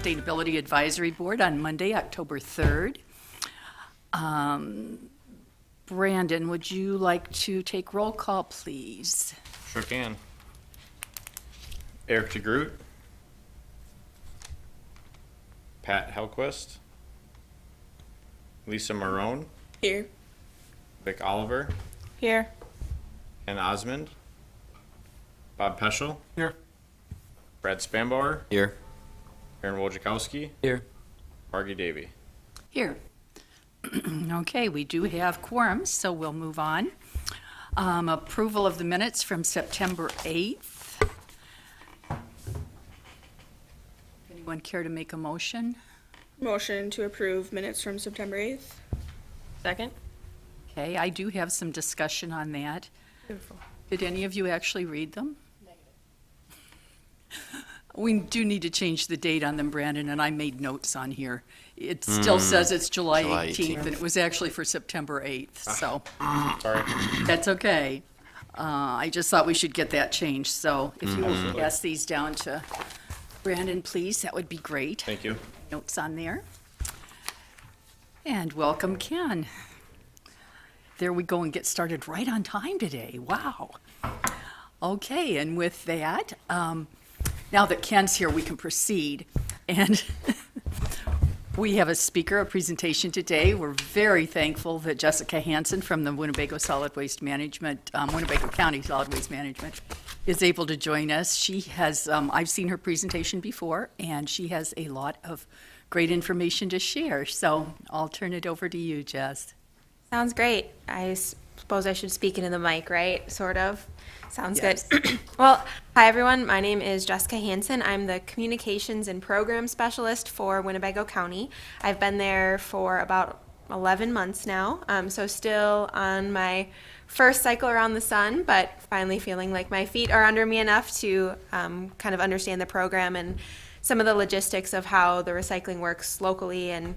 Sustainability Advisory Board on Monday, October 3rd. Brandon, would you like to take roll call, please? Sure can. Eric DeGroot. Pat Helquist. Lisa Marone. Here. Vic Oliver. Here. Ken Osmond. Bob Peschel. Here. Brad Spanbauer. Here. Aaron Wojciechowski. Here. Margie Davy. Here. Okay, we do have quorums, so we'll move on. Approval of the minutes from September 8th. Anyone care to make a motion? Motion to approve minutes from September 8th. Second. Okay, I do have some discussion on that. Beautiful. Did any of you actually read them? We do need to change the date on them, Brandon, and I made notes on here. It still says it's July 18th, and it was actually for September 8th, so Sorry. that's okay. I just thought we should get that changed, so if you will pass these down to Brandon, please, that would be great. Thank you. Notes on there. And welcome, Ken. There we go and get started right on time today. Wow. Okay, and with that, now that Ken's here, we can proceed. And we have a speaker, a presentation today. We're very thankful that Jessica Hansen from the Winnebago Solid Waste Management, Winnebago County Solid Waste Management, is able to join us. She has, I've seen her presentation before, and she has a lot of great information to share. So I'll turn it over to you, Jess. Sounds great. I suppose I should speak into the mic, right? Sort of. Sounds Yes. good. Well, hi everyone. My name is Jessica Hansen. I'm the Communications and Program Specialist for Winnebago County. I've been there for about 11 months now, so still on my first cycle around the sun, but finally feeling like my feet are under me enough to kind of understand the program and some of the logistics of how the recycling works locally and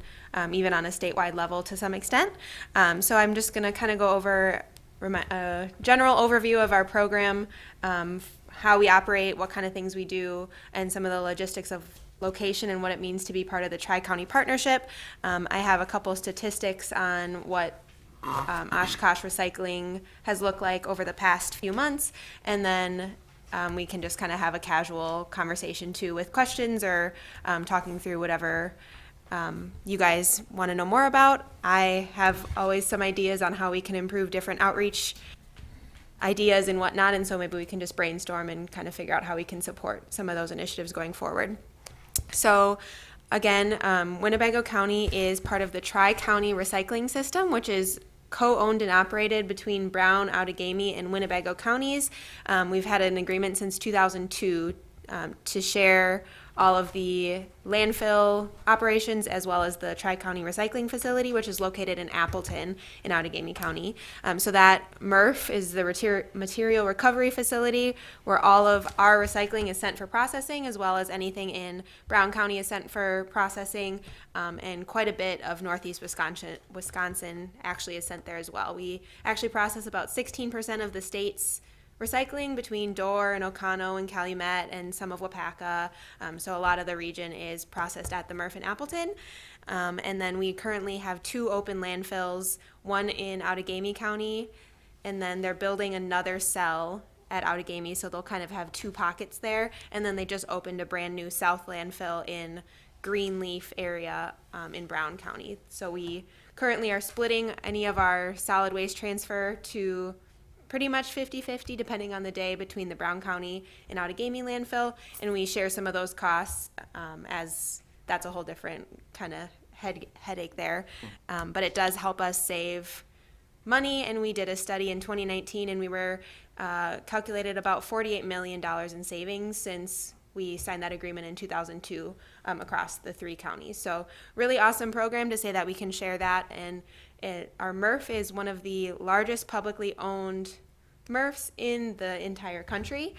even on a statewide level to some extent. So I'm just going to kind of go over a general overview of our program, how we operate, what kind of things we do, and some of the logistics of location and what it means to be part of the Tri-County Partnership. I have a couple statistics on what Oshkosh recycling has looked like over the past few months, and then we can just kind of have a casual conversation too with questions or talking through whatever you guys want to know more about. I have always some ideas on how we can improve different outreach ideas and whatnot, and so maybe we can just brainstorm and kind of figure out how we can support some of those initiatives going forward. So again, Winnebago County is part of the Tri-County Recycling System, which is co-owned and operated between Brown, Outagamie, and Winnebago counties. We've had an agreement since 2002 to share all of the landfill operations as well as the Tri-County Recycling Facility, which is located in Appleton in Outagamie County. So that MRF is the Material Recovery Facility where all of our recycling is sent for processing, as well as anything in Brown County is sent for processing, and quite a bit of Northeast Wisconsin actually is sent there as well. We actually process about 16% of the state's recycling between Dorr and Oconto and Calumet and some of Wapaka. So a lot of the region is processed at the MRF in Appleton. And then we currently have 2 open landfills, one in Outagamie County, and then they're building another cell at Outagamie, so they'll kind of have 2 pockets there. And then they just opened a brand new south landfill in Greenleaf area in Brown County. So we currently are splitting any of our solid waste transfer to pretty much 50-50 depending on the day between the Brown County and Outagamie landfill, and we share some of those costs as that's a whole different kind of headache there. But it does help us save money, and we did a study in 2019 and we were calculated about $48 million in savings since we signed that agreement in 2002 across the 3 counties. So really awesome program to say that we can share that. And our MRF is one of the largest publicly owned MRFs in the entire country.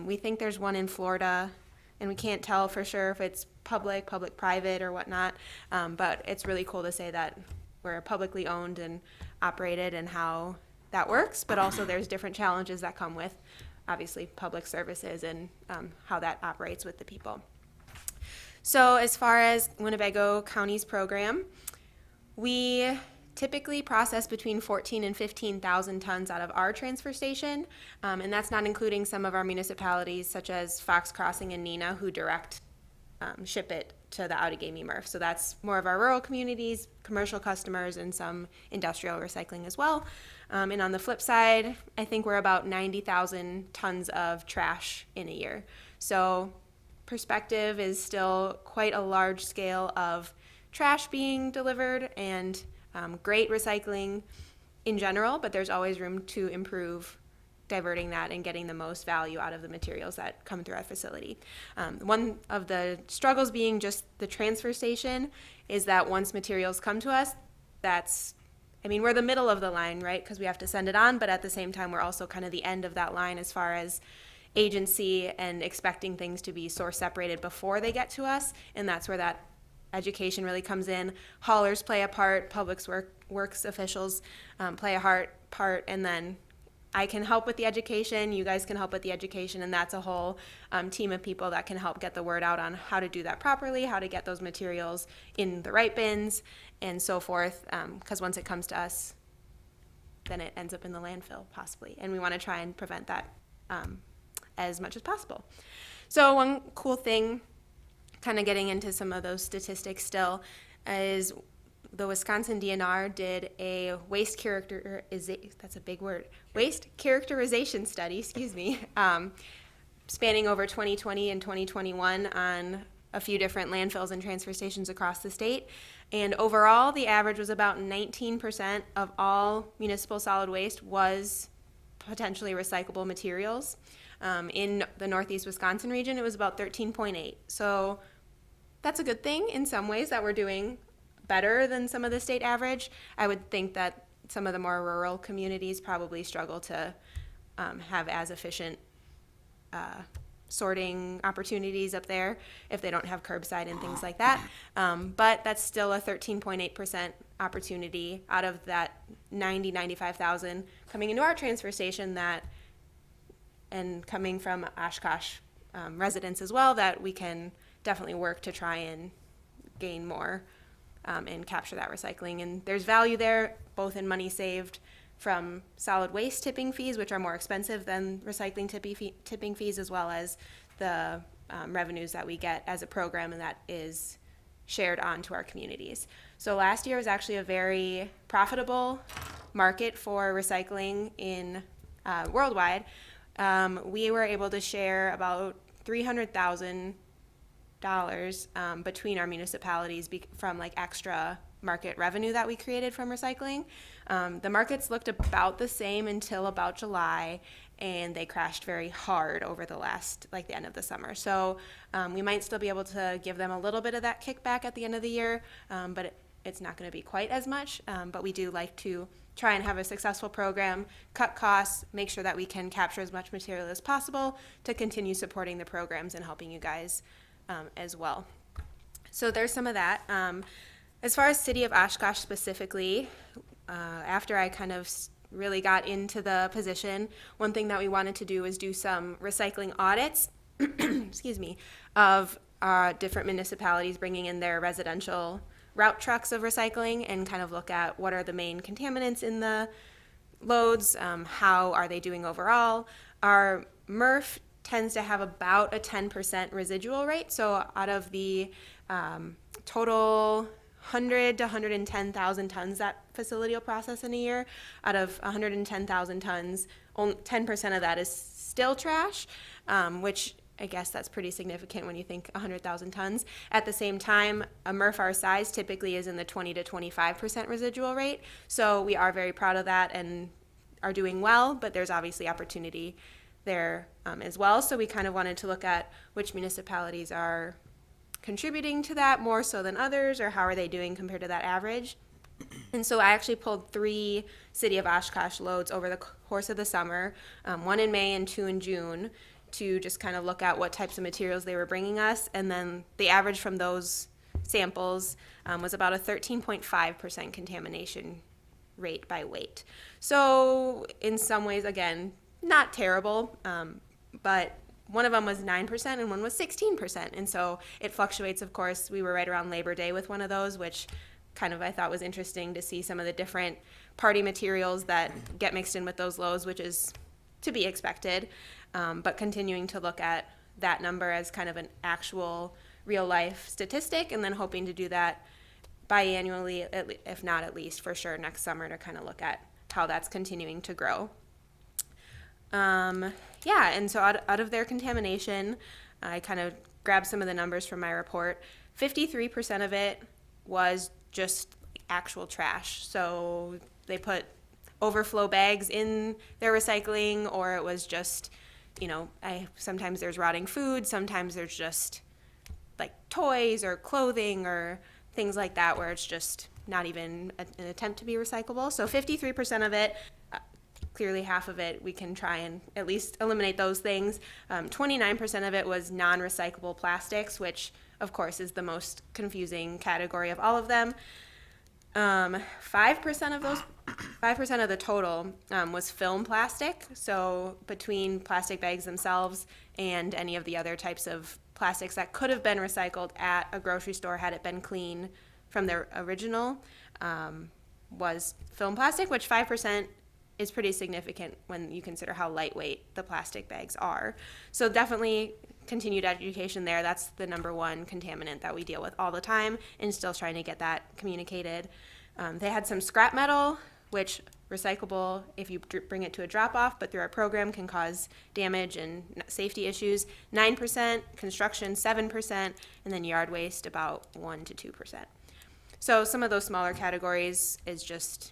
We think there's one in Florida, and we can't tell for sure if it's public-private or whatnot, but it's really cool to say that we're publicly owned and operated and how that works, but also there's different challenges that come with obviously public services and how that operates with the people. So as far as Winnebago County's program, we typically process between 14 and 15,000 tons out of our transfer station, and that's not including some of our municipalities such as Fox Crossing and Neenah, who direct ship it to the Outagamie MRF. So that's more of our rural communities, commercial customers, and some industrial recycling as well. And on the flip side, I think we're about 90,000 tons of trash in a year. So perspective is still quite a large scale of trash being delivered, and great recycling in general, but there's always room to improve diverting that and getting the most value out of the materials that come through our facility. One of the struggles being just the transfer station is that once materials come to us, we're the middle of the line, right? Because we have to send it on, but at the same time, we're also kind of the end of that line as far as agency and expecting things to be source separated before they get to us, and that's where that education really comes in. Haulers play a part, public works officials play a part, and then I can help with the education, you guys can help with the education, and that's a whole team of people that can help get the word out on how to do that properly, how to get those materials in the right bins, and so forth, because once it comes to us, then it ends up in the landfill, possibly, and we want to try and prevent that as much as possible. So one cool thing, kind of getting into some of those statistics still, is the Wisconsin DNR did a waste characterization study, spanning over 2020 and 2021 on a few different landfills and transfer stations across the state. And overall, the average was about 19% of all municipal solid waste was potentially recyclable materials. In the Northeast Wisconsin region, it was about 13.8. So that's a good thing in some ways, that we're doing better than some of the state average. I would think that some of the more rural communities probably struggle to have as efficient sorting opportunities up there if they don't have curbside and things like that. But that's still a 13.8% opportunity out of that 95,000 coming into our transfer station, and coming from Oshkosh residents as well, that we can definitely work to try and gain more and capture that recycling. And there's value there, both in money saved from solid waste tipping fees, which are more expensive than recycling tipping fees, as well as the revenues that we get as a program, and that is shared on to our communities. So last year was actually a very profitable market for recycling in worldwide. We were able to share about $300,000 between our municipalities from like extra market revenue that we created from recycling. The markets looked about the same until about July, and they crashed very hard over the end of the summer. So we might still be able to give them a little bit of that kickback at the end of the year, but it's not going to be quite as much. But we do like to try and have a successful program, cut costs, make sure that we can capture as much material as possible to continue supporting the programs and helping you guys as well. So there's some of that. As far as City of Oshkosh specifically, after I kind of really got into the position, one thing that we wanted to do was do some recycling audits, of different municipalities bringing in their residential route trucks of recycling, and kind of look at what are the main contaminants in the loads, how are they doing overall. Our MRF tends to have about a 10% residual rate. So out of the total 100 to 110,000 tons that facility will process in a year, out of 110,000 tons, 10% of that is still trash, which I guess that's pretty significant when you think 100,000 tons. At the same time, a MRF our size typically is in the 20 to 25% residual rate. So we are very proud of that and are doing well, but there's obviously opportunity there as well. So we kind of wanted to look at which municipalities are contributing to that more so than others, or how are they doing compared to that average. And so I actually pulled 3 City of Oshkosh loads over the course of the summer, 1 in May and 2 in June, to just kind of look at what types of materials they were bringing us. And then the average from those samples was about a 13.5% contamination rate by weight. So in some ways, again, not terrible, but one of them was 9% and one was 16%. And so it fluctuates, of course. We were right around Labor Day with one of those, which kind of I thought was interesting to see some of the different party materials that get mixed in with those lows, which is to be expected. But continuing to look at that number as kind of an actual real life statistic, and then hoping to do that biannually, if not at least for sure next summer, to kind of look at how that's continuing to grow. Yeah, and so out of their contamination, I kind of grabbed some of the numbers from my report. 53% of it was just actual trash. So they put overflow bags in their recycling, or it was just, sometimes there's rotting food, sometimes there's just like toys or clothing or things like that where it's just not even an attempt to be recyclable. So 53% of it, clearly half of it, we can try and at least eliminate those things. 29% of it was non-recyclable plastics, which of course is the most confusing category of all of them. 5% of the total was film plastic. So between plastic bags themselves and any of the other types of plastics that could have been recycled at a grocery store had it been clean from their original, was film plastic, which 5% is pretty significant when you consider how lightweight the plastic bags are. So definitely continued education there. That's the number one contaminant that we deal with all the time, and still trying to get that communicated. They had some scrap metal, which recyclable if you bring it to a drop-off, but through our program can cause damage and safety issues. 9%, construction 7%, and then yard waste about 1 to 2%. So some of those smaller categories is just,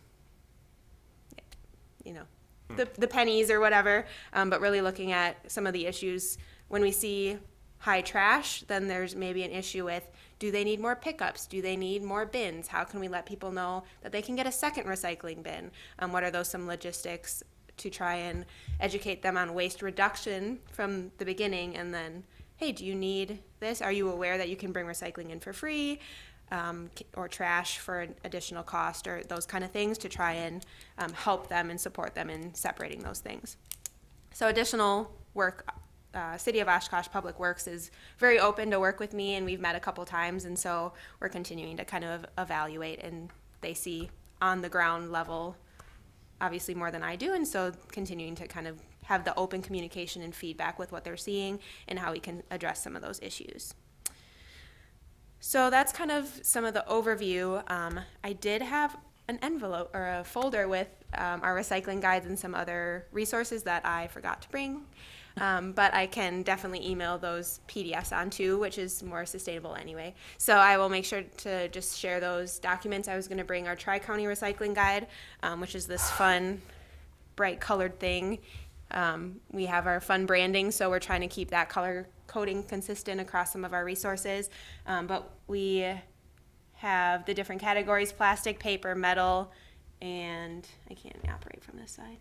the pennies or whatever, but really looking at some of the issues. When we see high trash, then there's maybe an issue with, do they need more pickups? Do they need more bins? How can we let people know that they can get a second recycling bin? What are some logistics to try and educate them on waste reduction from the beginning? And then, hey, do you need this? Are you aware that you can bring recycling in for free? Or trash for an additional cost, or those kind of things, to try and help them and support them in separating those things. So additional work, City of Oshkosh Public Works is very open to work with me, and we've met a couple times, and so we're continuing to kind of evaluate, and they see on the ground level obviously more than I do, and so continuing to kind of have the open communication and feedback with what they're seeing and how we can address some of those issues. So that's kind of some of the overview. I did have an envelope or a folder with our recycling guides and some other resources that I forgot to bring, but I can definitely email those PDFs on too, which is more sustainable anyway. So I will make sure to just share those documents. I was going to bring our Tri-County Recycling Guide, which is this fun, bright colored thing. We have our fun branding, so we're trying to keep that color coding consistent across some of our resources, but we have the different categories: plastic, paper, metal, and I can't operate from this side,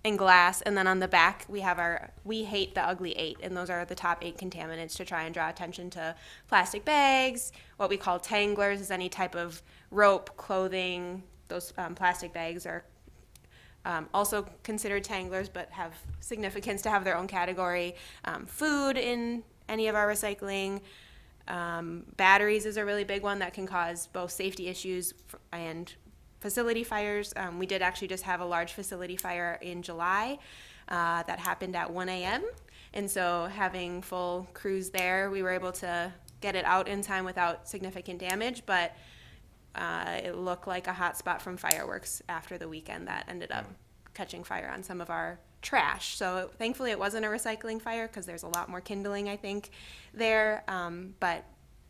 and glass. And then on the back we have our "We Hate the Ugly 8," and those are the top 8 contaminants to try and draw attention to plastic bags. What we call tanglers is any type of rope, clothing. Those plastic bags are also considered tanglers, but have significance to have their own category. Food in any of our recycling. Batteries is a really big one that can cause both safety issues and facility fires. We did actually just have a large facility fire in July that happened at 1 a.m. And so having full crews there, we were able to get it out in time without significant damage, but it looked like a hot spot from fireworks after the weekend that ended up catching fire on some of our trash. So thankfully it wasn't a recycling fire, because there's a lot more kindling, I think, there. But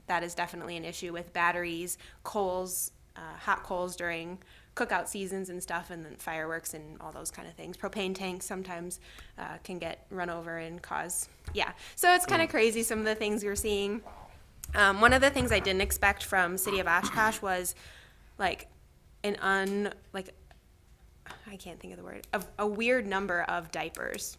that is definitely an issue with batteries, coals, hot coals during cookout seasons and stuff, and then fireworks and all those kind of things. Propane tanks sometimes can get run over and cause, So it's kind of crazy, some of the things you're seeing. One of the things I didn't expect from City of Oshkosh was I can't think of the word, a weird number of diapers.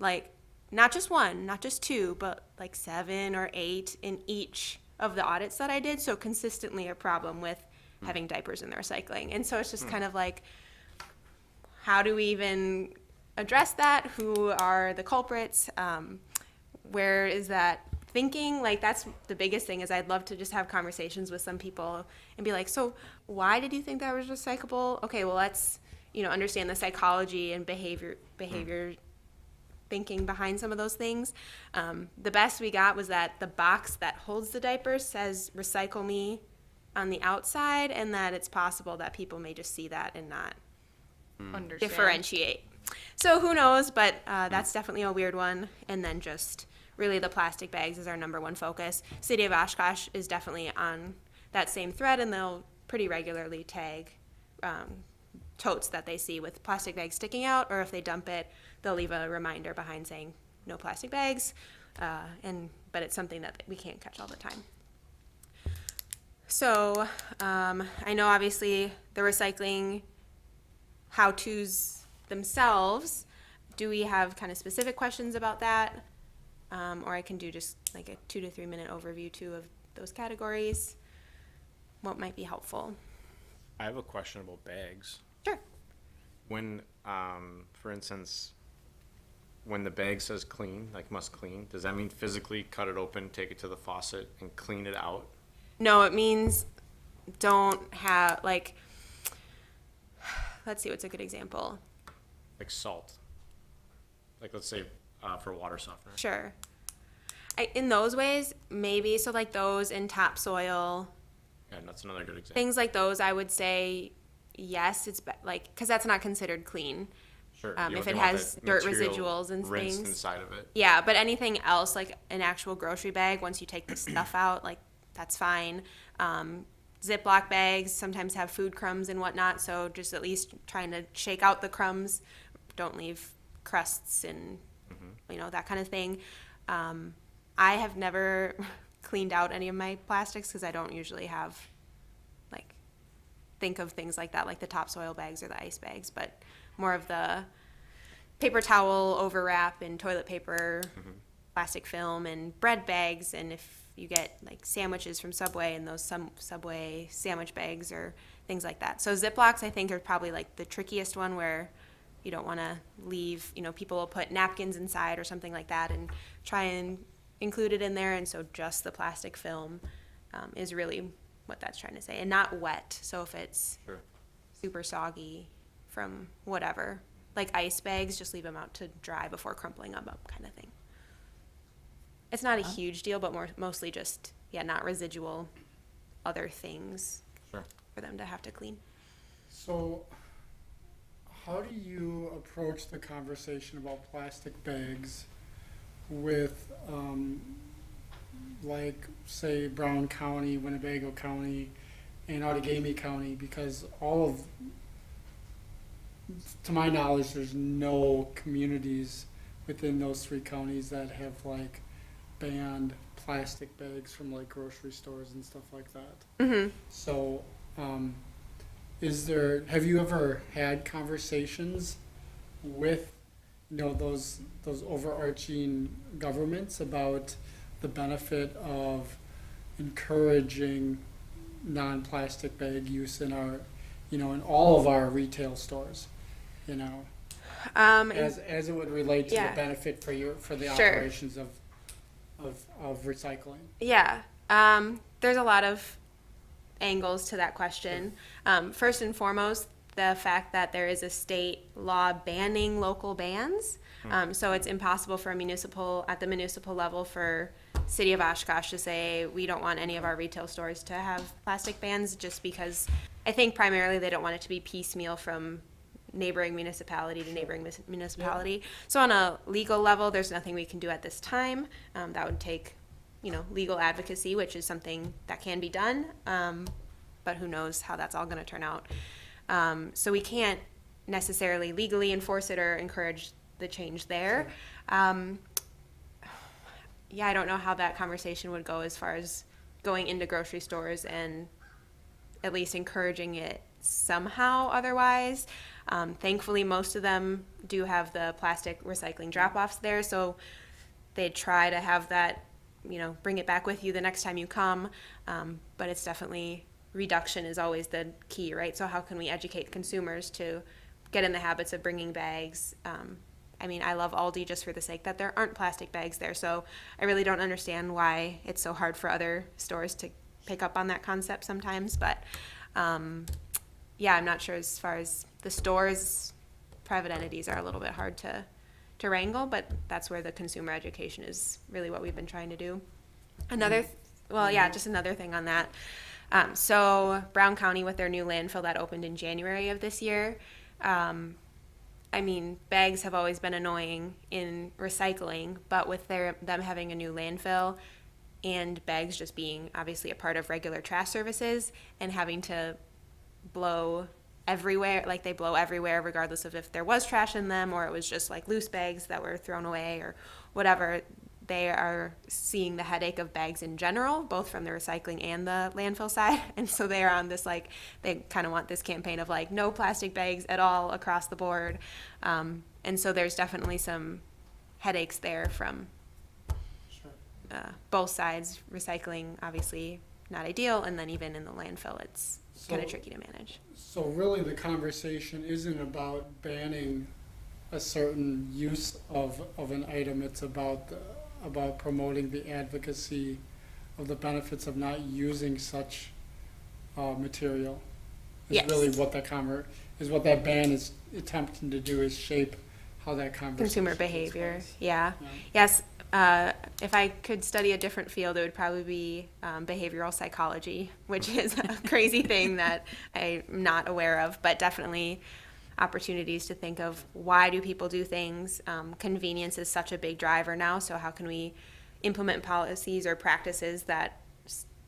Not just one, not just two, but 7 or 8 in each of the audits that I did. So consistently a problem with having diapers in the recycling. And so it's just kind of how do we even address that? Who are the culprits? Where is that thinking? Like, that's the biggest thing, is I'd love to just have conversations with some people and be like, so why did you think that was recyclable? Okay, well, let's, understand the psychology and behavior thinking behind some of those things. The best we got was that the box that holds the diapers says recycle me on the outside, and that it's possible that people may just see that and not Understand. differentiate. So who knows, but that's definitely a weird one. And then just really the plastic bags is our number one focus. City of Oshkosh is definitely on that same thread, and they'll pretty regularly tag totes that they see with plastic bags sticking out, or if they dump it, they'll leave a reminder behind saying no plastic bags. But it's something that we can't catch all the time. So I know obviously the recycling how-tos themselves. Do we have kind of specific questions about that? Or I can do just like a 2 to 3 minute overview too of those categories. What might be helpful? I have a question about bags. Sure. When, for instance, when the bag says clean, like must clean, does that mean physically cut it open, take it to the faucet, and clean it out? No, it means don't have, like, let's see, what's a good example? Like salt. Like, let's say, for water softener. Sure. In those ways, maybe, so like those in topsoil, Yeah, that's another good example. things like those, I would say, yes, it's like, because that's not considered clean. Sure. If You it want has that dirt material residuals and rinsed things. inside of it. Yeah, but anything else, like an actual grocery bag, once you take the stuff out, like, that's fine. Ziploc bags sometimes have food crumbs and whatnot, so just at least trying to shake out the crumbs. Don't leave crusts and, that kind of thing. I have never cleaned out any of my plastics because I don't usually have, like, think of things like that, like the topsoil bags or the ice bags, but more of the paper towel overwrap and toilet paper, plastic film and bread bags. And if you get like sandwiches from Subway and those Subway sandwich bags or things like that. So Ziplocs, I think, are probably like the trickiest one, where you don't want to leave, people will put napkins inside or something like that and try and include it in there. And so just the plastic film is really what that's trying to say, and not wet. So if it's Sure. super soggy from whatever, like ice bags, just leave them out to dry before crumpling them up, kind of thing. It's not a huge deal, but mostly just, not residual other things Sure. for them to have to clean. So, how do you approach the conversation about plastic bags with, like, say, Brown County, Winnebago County, and Outagamie County? Because to my knowledge, there's no communities within those 3 counties that have, like, banned plastic bags from, like, grocery stores and stuff like that. Mm-hmm. So, have you ever had conversations with, those overarching governments about the benefit of encouraging non-plastic bag use in our, in all of our retail stores, as it would relate to the benefit for the Sure. operations of recycling? Yeah. There's a lot of angles to that question. First and foremost, the fact that there is a state law banning local bans. So it's impossible for at the municipal level, for City of Oshkosh to say we don't want any of our retail stores to have plastic bans, just because I think primarily they don't want it to be piecemeal from neighboring municipality to neighboring municipality. So on a legal level, there's nothing we can do at this time. That would take, legal advocacy, which is something that can be done. But who knows how that's all going to turn out. So we can't necessarily legally enforce it or encourage the change there. I don't know how that conversation would go as far as going into grocery stores and at least encouraging it somehow otherwise. Thankfully, most of them do have the plastic recycling drop-offs there, so they try to have that, bring it back with you the next time you come. But it's definitely, reduction is always the key, right? So how can we educate consumers to get in the habits of bringing bags. I mean, I love Aldi just for the sake that there aren't plastic bags there. So I really don't understand why it's so hard for other stores to pick up on that concept sometimes. But yeah, I'm not sure as far as the stores, private entities are a little bit hard to wrangle, but that's where the consumer education is really what we've been trying to do. Just another thing on that. So Brown County with their new landfill that opened in January of this year, I mean, bags have always been annoying in recycling, but with them having a new landfill and bags just being obviously a part of regular trash services and having to blow everywhere, like they blow everywhere regardless of if there was trash in them or it was just like loose bags that were thrown away or whatever, they are seeing the headache of bags in general, both from the recycling and the landfill side. And so they are on this, like, they kind of want this campaign of like no plastic bags at all across the board. And so there's definitely some headaches there from both sides. Recycling, obviously not ideal. And then even in the landfill, it's kind of tricky to manage. So really the conversation isn't about banning a certain use of an item. It's about promoting the advocacy of the benefits of not using such material. Is Yes. really what what that ban is attempting to do, is shape how that conversation Consumer takes behavior, place. yeah. Yeah. Yes, if I could study a different field, it would probably be behavioral psychology, which is a crazy thing that I'm not aware of, but definitely opportunities to think of why do people do things. Convenience is such a big driver now, so how can we implement policies or practices that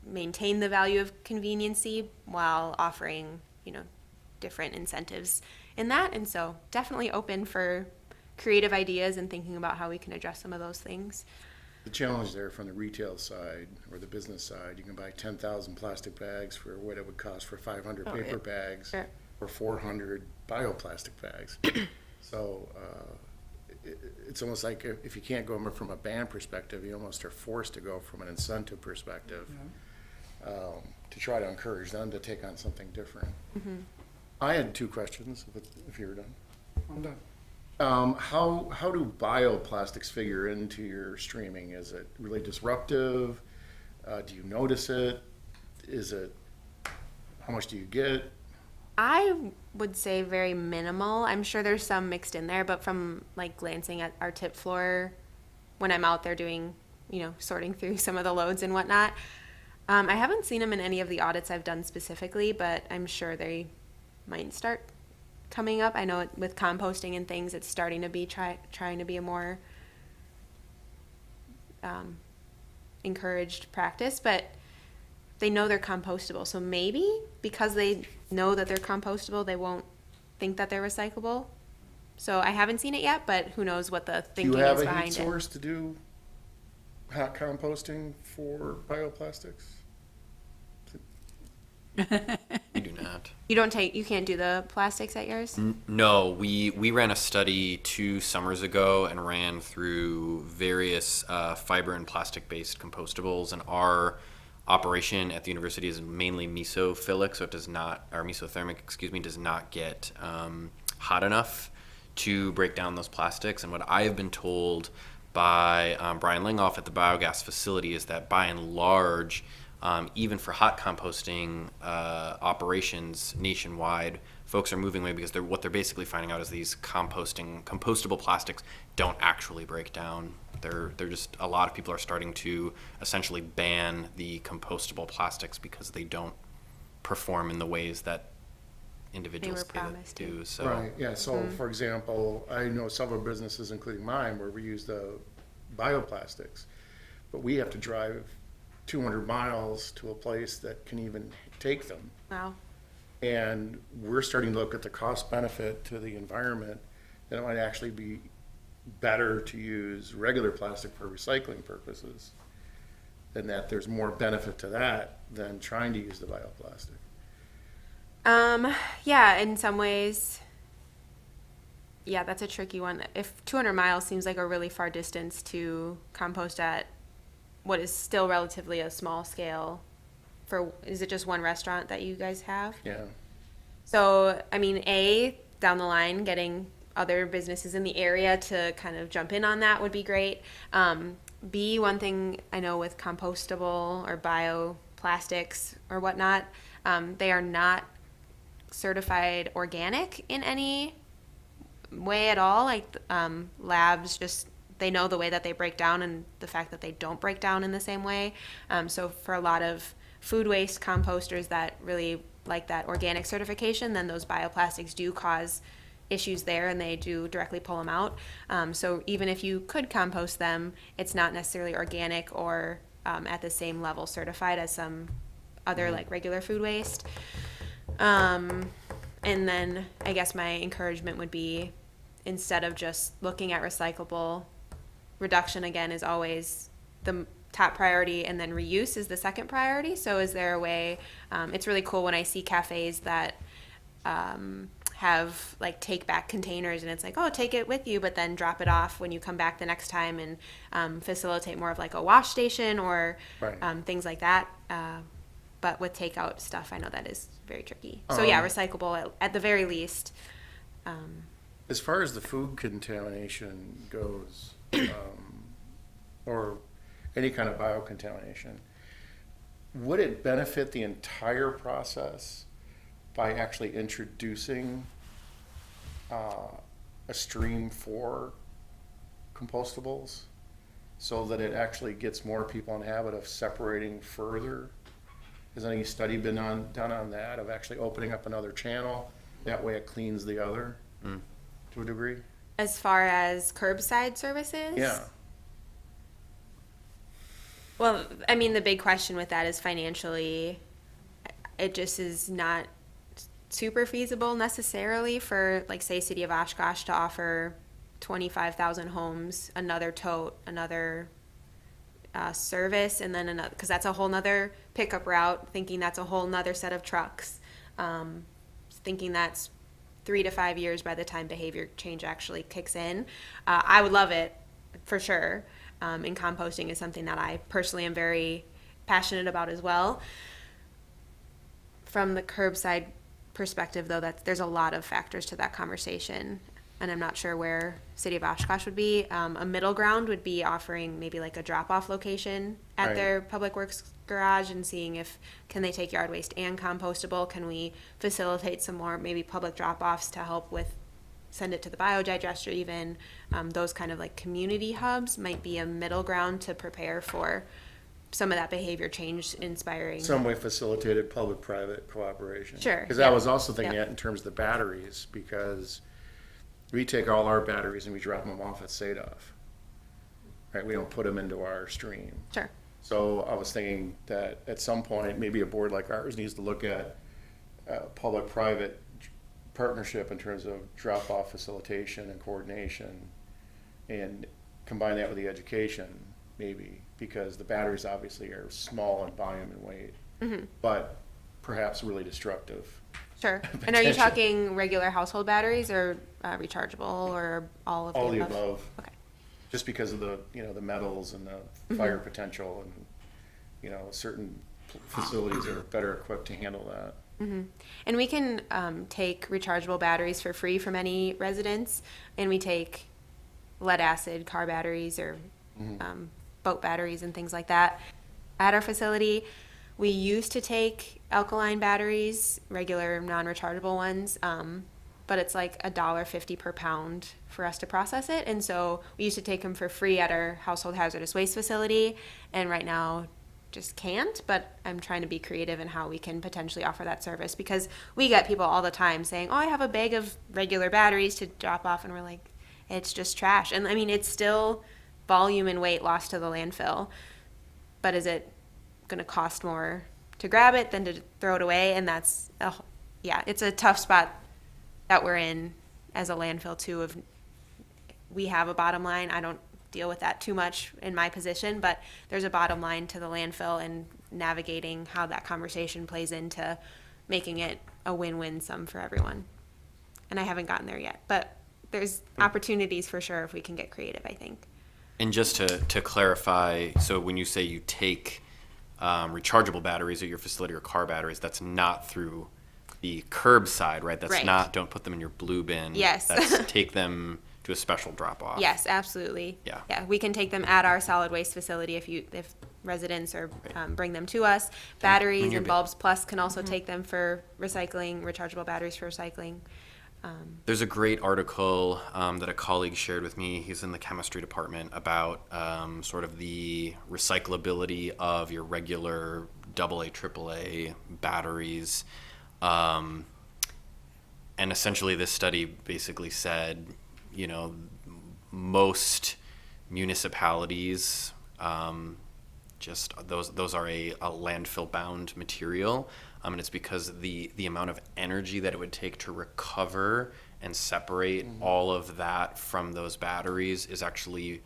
maintain the value of conveniency while offering, different incentives in that? And so definitely open for creative ideas and thinking about how we can address some of those things. The challenge there from the retail side or the business side, you can buy 10,000 plastic bags for what it would cost for 500 paper bags Sure. or 400 bioplastic bags. So it's almost like if you can't go from a ban perspective, you almost are forced to go from an incentive perspective to try to encourage them to take on something different. Mm-hmm. I had two questions, if you're done. I'm done. How do bioplastics figure into your streaming? Is it really disruptive? Do you notice it? How much do you get? I would say very minimal. I'm sure there's some mixed in there, but from like glancing at our tip floor when I'm out there doing, sorting through some of the loads and whatnot, I haven't seen them in any of the audits I've done specifically, but I'm sure they might start coming up. I know with composting and things, it's starting to be trying to be a more encouraged practice, but they know they're compostable. So maybe because they know that they're compostable, they won't think that they're recyclable. So I haven't seen it yet, but who knows what the Do you thinking have is a heat behind it. source to do hot composting for bioplastics? We do not. You can't do the plastics at yours? No, we ran a study 2 summers ago and ran through various fiber and plastic-based compostables, and our operation at the university is mainly mesophilic, so it does not, or mesothermic, does not get hot enough to break down those plastics. And what I have been told by Brian Lingoff at the biogas facility is that by and large, even for hot composting operations nationwide, folks are moving away because what they're basically finding out is these compostable plastics don't actually break down. They're just, a lot of people are starting to essentially ban the compostable plastics because they don't perform in the ways that individuals say that promised they to. do. So Right, yeah, so for example, I know several businesses, including mine, where we use the bioplastics, but we have to drive 200 miles to a place that can even take them. Wow. And we're starting to look at the cost benefit to the environment, that it might actually be better to use regular plastic for recycling purposes, and that there's more benefit to that than trying to use the bioplastic. Yeah, in some ways, yeah, that's a tricky one. If 200 miles seems like a really far distance to compost at what is still relatively a small scale is it just one restaurant that you guys have? Yeah, So, I mean, down the line, getting other businesses in the area to kind of jump in on that would be great. B, one thing I know with compostable or bioplastics or whatnot, they are not certified organic in any way at all. Like labs just, they know the way that they break down and the fact that they don't break down in the same way. So for a lot of food waste composters that really like that organic certification, then those bioplastics do cause issues there and they do directly pull them out. So even if you could compost them, it's not necessarily organic or at the same level certified as some other like regular food waste. And then I guess my encouragement would be, instead of just looking at recyclable, reduction again is always the top priority, and then reuse is the second priority. So is there a way, it's really cool when I see cafes that have like take back containers, and it's like, oh, take it with you, but then drop it off when you come back the next time, and facilitate more of like a wash station or Right. things like that. But with takeout stuff, I know that is very tricky. So yeah, recyclable at the very least. As far as the food contamination goes, or any kind of biocontamination, would it benefit the entire process by actually introducing a stream for compostables so that it actually gets more people in the habit of separating further? Has any study been done on that, of actually opening up another channel? That way it cleans the other to a degree? As far as curbside services? Yeah. Well, I mean, the big question with that is financially, it just is not super feasible necessarily for, like, say, City of Oshkosh to offer 25,000 homes another tote, another service, and then another, because that's a whole nother pickup route, thinking that's a whole nother set of trucks, thinking that's 3 to 5 years by the time behavior change actually kicks in. I would love it for sure. And composting is something that I personally am very passionate about as well. From the curbside perspective, though, there's a lot of factors to that conversation, and I'm not sure where City of Oshkosh would be. A middle ground would be offering maybe like a drop-off location at Right. their public works garage and seeing if can they take yard waste and compostable. Can we facilitate some more maybe public drop-offs to help with, send it to the biodigester even. Those kind of like community hubs might be a middle ground to prepare for some of that behavior change inspiring. Some way facilitated public-private cooperation. Sure, Because yeah. I was also thinking Yep. that in terms of the batteries, because we take all our batteries and we drop them off at Sadov. Right, we don't put them into our stream. Sure. So I was thinking that at some point, maybe a board like ours needs to look at public-private partnership in terms of drop-off facilitation and coordination, and combine that with the education, maybe, because the batteries obviously are small in volume and weight, but perhaps really destructive. Sure. And are you Potential. talking regular household batteries or rechargeable or all of All the the above? above. Okay. Just because of the, the metals and the fire potential, and, certain facilities are better equipped to handle that. And we can take rechargeable batteries for free from any residents, and we take lead acid car batteries or boat batteries and things like that at our facility. We used to take alkaline batteries, regular non-rechargeable ones, but it's like $1.50 per pound for us to process it. And so we used to take them for free at our household hazardous waste facility, and right now just can't. But I'm trying to be creative in how we can potentially offer that service, because we get people all the time saying, oh, I have a bag of regular batteries to drop off, and we're like, it's just trash. And I mean, it's still volume and weight lost to the landfill, but is it going to cost more to grab it than to throw it away? And that's it's a tough spot that we're in as a landfill too. Of we have a bottom line. I don't deal with that too much in my position, but there's a bottom line to the landfill, and navigating how that conversation plays into making it a win-win sum for everyone. And I haven't gotten there yet, but there's opportunities for sure if we can get creative, I think. And just to clarify, so when you say you take rechargeable batteries at your facility or car batteries, that's not through the curbside, right? That's Right. not, don't put them in your blue bin. Yes. That's take them to a special drop off. Yes, absolutely. Yeah. Yeah, we can take them at our solid waste facility if residents or bring them to us. Batteries you're and bulbs plus can also take them for recycling, rechargeable batteries for recycling. There's a great article that a colleague shared with me. He's in the chemistry department about sort of the recyclability of your regular AA, AAA batteries. And essentially, this study basically said, you know, most municipalities just those are a landfill bound material, and it's because the amount of energy that it would take to recover and separate all of that from those batteries is actually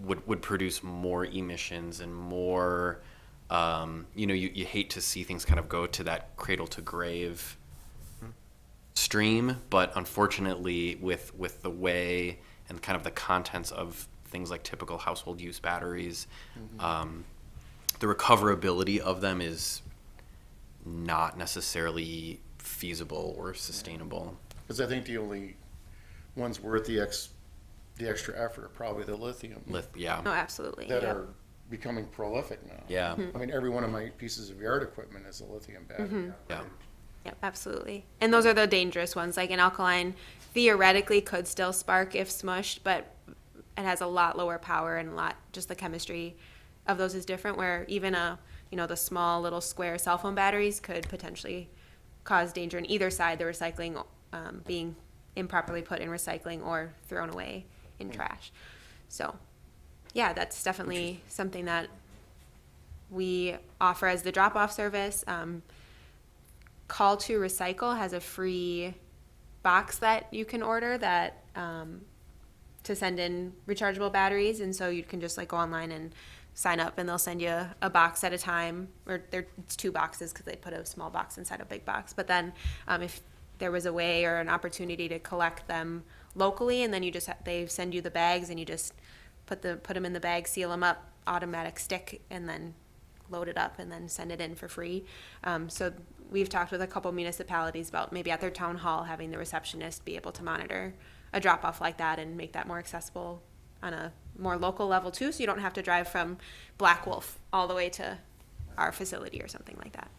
would produce more emissions and more you know, you hate to see things kind of go to that cradle to grave stream, but unfortunately with the way and kind of the contents of things like typical household use batteries, the recoverability of them is not necessarily feasible or sustainable. Because I think the only ones worth the extra effort are probably the lithium Yeah. Oh, absolutely. that Yep. are becoming prolific now. Yeah. I mean, every one of my pieces of yard equipment is a lithium battery. Yeah. Yep, absolutely. And those are the dangerous ones. Like an alkaline theoretically could still spark if smushed, but it has a lot lower power and a lot, just the chemistry of those is different, where even the small little square cell phone batteries could potentially cause danger in either side, the recycling being improperly put in recycling or thrown away in trash. So, yeah, that's definitely something that we offer as the drop-off service. Call to Recycle has a free box that you can order that to send in rechargeable batteries, and so you can just like go online and sign up, and they'll send you a box at a time, or it's 2 boxes because they put a small box inside a big box. But then if there was a way or an opportunity to collect them locally, and then you just they send you the bags, and you just put them in the bag, seal them up, automatic stick, and then load it up and then send it in for free. So we've talked with a couple municipalities about maybe at their town hall having the receptionist be able to monitor a drop off like that and make that more accessible on a more local level too, so you don't have to drive from Black Wolf all the way to our facility or something like that.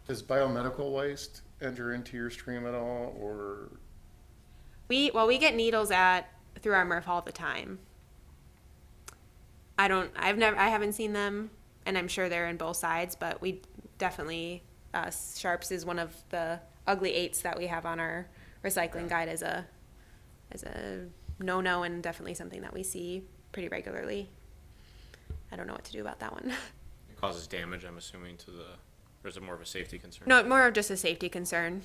Does biomedical waste enter into your stream at all, or? We get needles through our MRF all the time. I haven't seen them, and I'm sure they're in both sides, but we definitely, Sharps is one of the ugly 8s that we have on our recycling guide as a no-no, and definitely something that we see pretty regularly. I don't know what to do about that one. It causes damage, I'm assuming, or is it more of a safety concern? No, more of just a safety concern.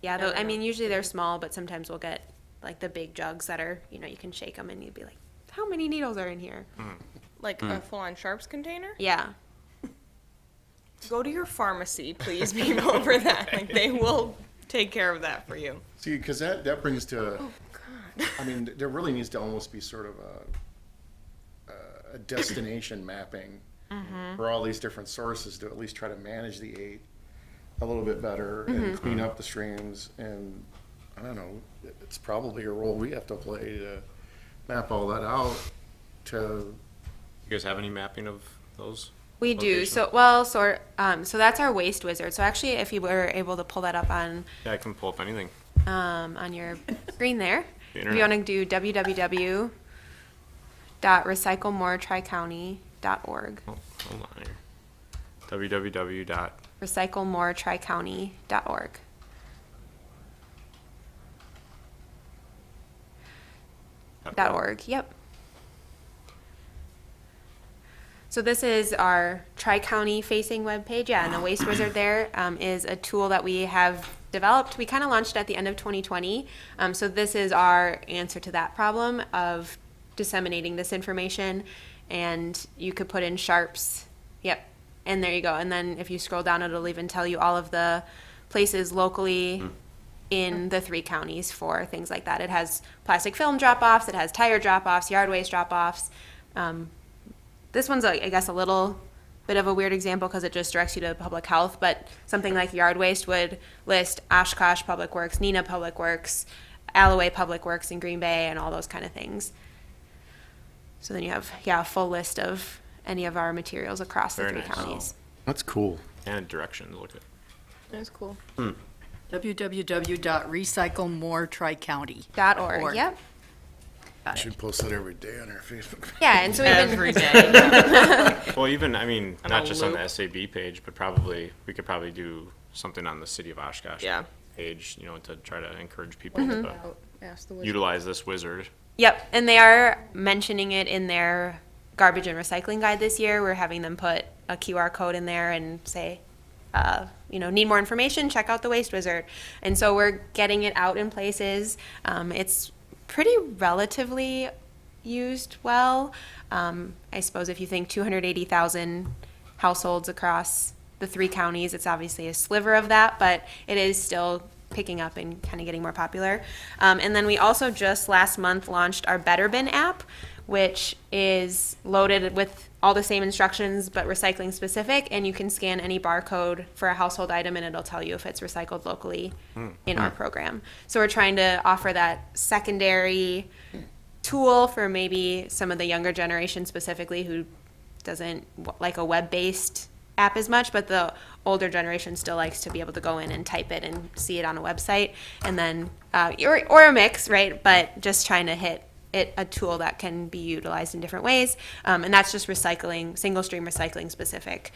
Yeah, I mean, usually they're small, but sometimes we'll get like the big jugs that are, you can shake them and you'd be like, how many needles are in here? Like a full-on Sharps container? Yeah. Go to your pharmacy, please, people, over that. Like, they will take care of that for you. See, because that brings to, I mean, there really needs to almost be sort of a destination mapping for all these different sources to at least try to manage the 8 a little bit better and clean up the streams. And I don't know, it's probably a role we have to play to map all that out to. You guys have any mapping of those? We do. locations? So that's our waste wizard. So actually, if you were able to pull that up on Yeah, I can pull up anything. on your screen there, The if you internet. want to do www.recyclemoretricounty.org. Oh, hold on here. www. recyclemoretricounty.org. .org. Yep. So this is our Tri-County facing webpage. Yeah, and the Waste Wizard there is a tool that we have developed. We kind of launched at the end of 2020. So this is our answer to that problem of disseminating this information. And you could put in Sharps. Yep. And there you go. And then if you scroll down, it'll even tell you all of the places locally in the 3 counties for things like that. It has plastic film drop-offs, it has tire drop-offs, yard waste drop-offs. This one's, I guess, a little bit of a weird example because it just directs you to public health, but something like yard waste would list Oshkosh Public Works, Neenah Public Works, Alloway Public Works in Green Bay, and all those kind of things. So then you have, a full list of any of our materials across the Very three nice. counties. That's cool. And direction to look at. That's cool. www.recyclemoretricounty. .org, yep. Got it. Should post it every day on our Facebook. Yeah, and so we've been, Every day. Well, even, I mean, On not a just on the loop. SAB page, but we could probably do something on the City of Oshkosh Yeah. page, to try to encourage people Mm-hmm. to Ask the wizard. utilize this wizard. yep, and they are mentioning it in their garbage and recycling guide this year. We're having them put a QR code in there and say, need more information, check out the Waste Wizard. And so we're getting it out in places. It's pretty relatively used well. I suppose if you think 280,000 households across the three counties, it's obviously a sliver of that, but it is still picking up and kind of getting more popular. And then we also just last month launched our Better Bin app, which is loaded with all the same instructions but recycling specific, and you can scan any barcode for a household item and it'll tell you if it's recycled locally in our program. So we're trying to offer that secondary tool for maybe some of the younger generation specifically who doesn't like a web-based app as much, but the older generation still likes to be able to go in and type it and see it on a website, and then or a mix, right? But just trying to hit it a tool that can be utilized in different ways, and that's just recycling, single stream recycling specific.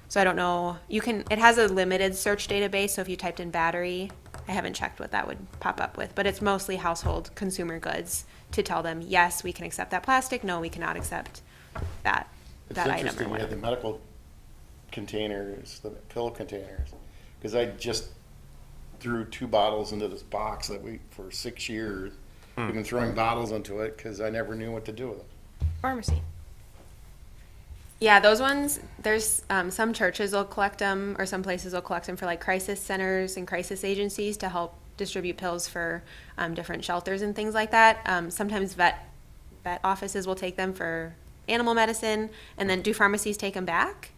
So I don't know, it has a limited search database, so if you typed in battery, I haven't checked what that would pop up with, but it's mostly household consumer goods to tell them, yes, we can accept that plastic, no, we cannot accept that It's item or interesting, we had whatever. the medical containers, the pill containers, because I just threw 2 bottles into this box that for 6 years, we've been throwing bottles into it because I never knew what to do with them. Pharmacy. Yeah, those ones, there's some churches will collect them, or some places will collect them for like crisis centers and crisis agencies to help distribute pills for different shelters and things like that. Sometimes vet offices will take them for animal medicine, and then do pharmacies take them back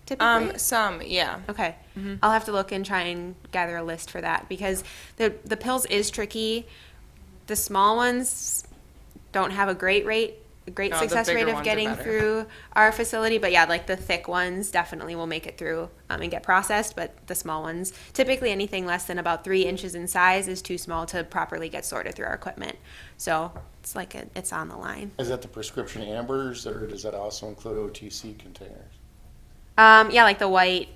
typically? Some, yeah. Okay. I'll have to look and try and gather a list for that, because the pills is tricky. The small ones don't have a great No, the success bigger rate of ones are getting better. through our facility. But yeah, like the thick ones definitely will make it through and get processed. But the small ones, typically anything less than about 3 inches in size is too small to properly get sorted through our equipment. So it's like it's on the line. Is that the prescription ambers, or does that also include OTC containers? Yeah, like the white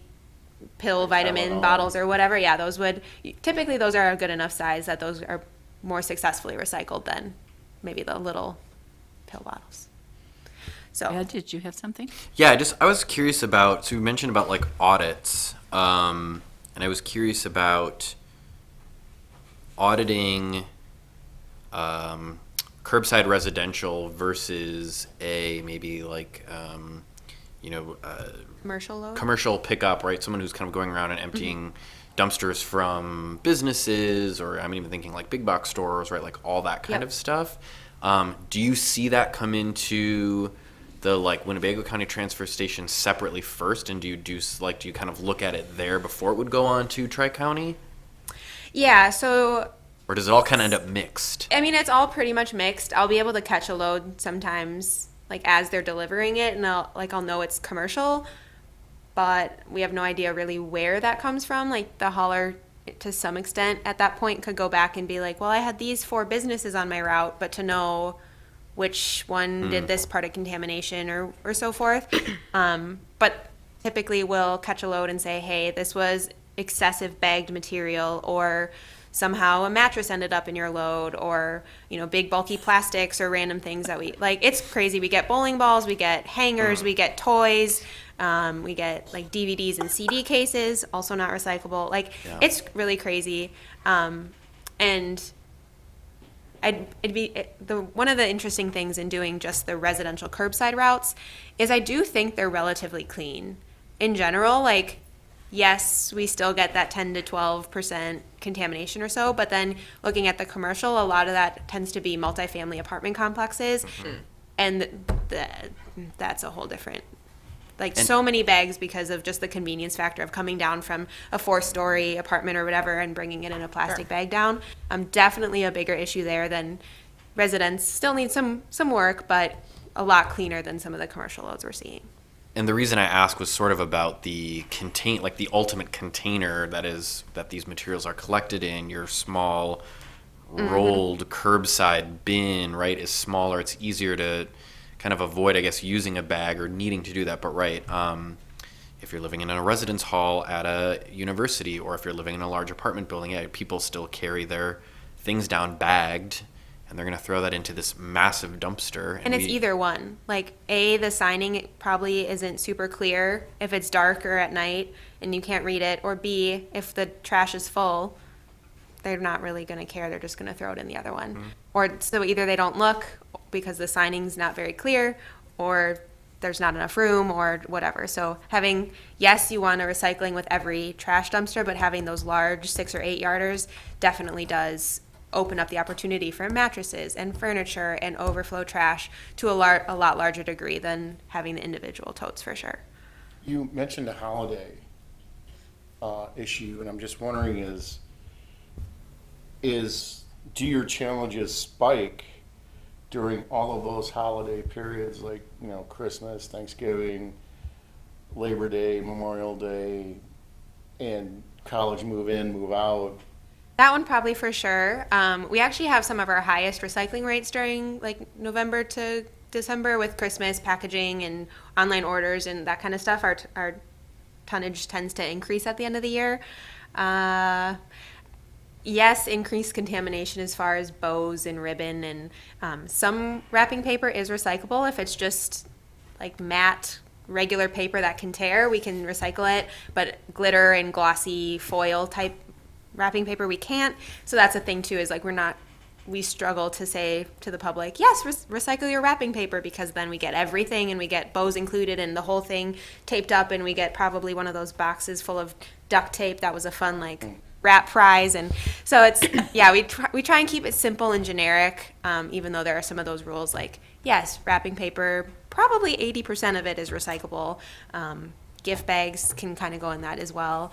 pill vitamin Tylenol. bottles or whatever. Yeah, those are a good enough size that those are more successfully recycled than maybe the little pill bottles. So Ed, did you have something? Yeah, I was curious about, so you mentioned about like audits, and I was curious about auditing curbside residential versus a maybe like, commercial load. commercial pickup, right? Someone who's kind of going around and emptying dumpsters from businesses, or I'm even thinking like big box stores, right? Like all that kind Yep. of stuff. Do you see that come into the like Winnebago County transfer station separately first, and do you kind of look at it there before it would go on to Tri-County, Yeah, so or does it all kind of end up mixed? I mean, it's all pretty much mixed. I'll be able to catch a load sometimes, like as they're delivering it, and I'll know it's commercial, but we have no idea really where that comes from. Like the hauler, to some extent, at that point could go back and be like, well, I had these 4 businesses on my route, but to know which one did this part of contamination or so forth. But typically we'll catch a load and say, hey, this was excessive bagged material, or somehow a mattress ended up in your load, or big bulky plastics or random things that we like. It's crazy. We get bowling balls, we get hangers, we get toys, we get like DVDs and CD cases, also not recyclable. Like it's really crazy. And one of the interesting things in doing just the residential curbside routes is I do think they're relatively clean in general. Like, yes, we still get that 10 to 12% contamination or so, but then looking at the commercial, a lot of that tends to be multifamily apartment complexes, and that's a whole different like so many bags because of just the convenience factor of coming down from a 4-story apartment or whatever and bringing it in a plastic bag down. Definitely a bigger issue there than residents. Still need some work, but a lot cleaner than some of the commercial loads we're seeing. And the reason I ask was sort of about the like the ultimate container that these materials are collected in. Your small rolled curbside bin, right, is smaller. It's easier to kind of avoid, I guess, using a bag or needing to do that. But right, if you're living in a residence hall at a university, or if you're living in a large apartment building, yeah, people still carry their things down bagged, and they're going to throw that into this massive dumpster. And it's either one. Like, A, the signing probably isn't super clear if it's dark or at night and you can't read it. Or B, if the trash is full, they're not really going to care. They're just going to throw it in the other one. Or so either they don't look because the signing's not very clear, or there's not enough room, or whatever. So having, yes, you want a recycling with every trash dumpster, but having those large 6 or 8 yarders definitely does open up the opportunity for mattresses and furniture and overflow trash to a lot larger degree than having the individual totes, for sure. You mentioned a holiday issue, and I'm just wondering do your challenges spike during all of those holiday periods, like, Christmas, Thanksgiving, Labor Day, Memorial Day, and college move in, move out? That one probably for sure. We actually have some of our highest recycling rates during like November to December with Christmas packaging and online orders and that kind of stuff. Our tonnage tends to increase at the end of the year. Yes, increased contamination as far as bows and ribbon, and some wrapping paper is recyclable. If it's just like matte regular paper that can tear, we can recycle it, but glitter and glossy foil type wrapping paper we can't. So that's a thing too, is like we struggle to say to the public, yes, recycle your wrapping paper, because then we get everything and we get bows included and the whole thing taped up, and we get probably one of those boxes full of duct tape that was a fun like wrap prize. And so it's yeah, we try and keep it simple and generic, even though there are some of those rules like, yes, wrapping paper, probably 80% of it is recyclable. Gift bags can kind of go in that as well.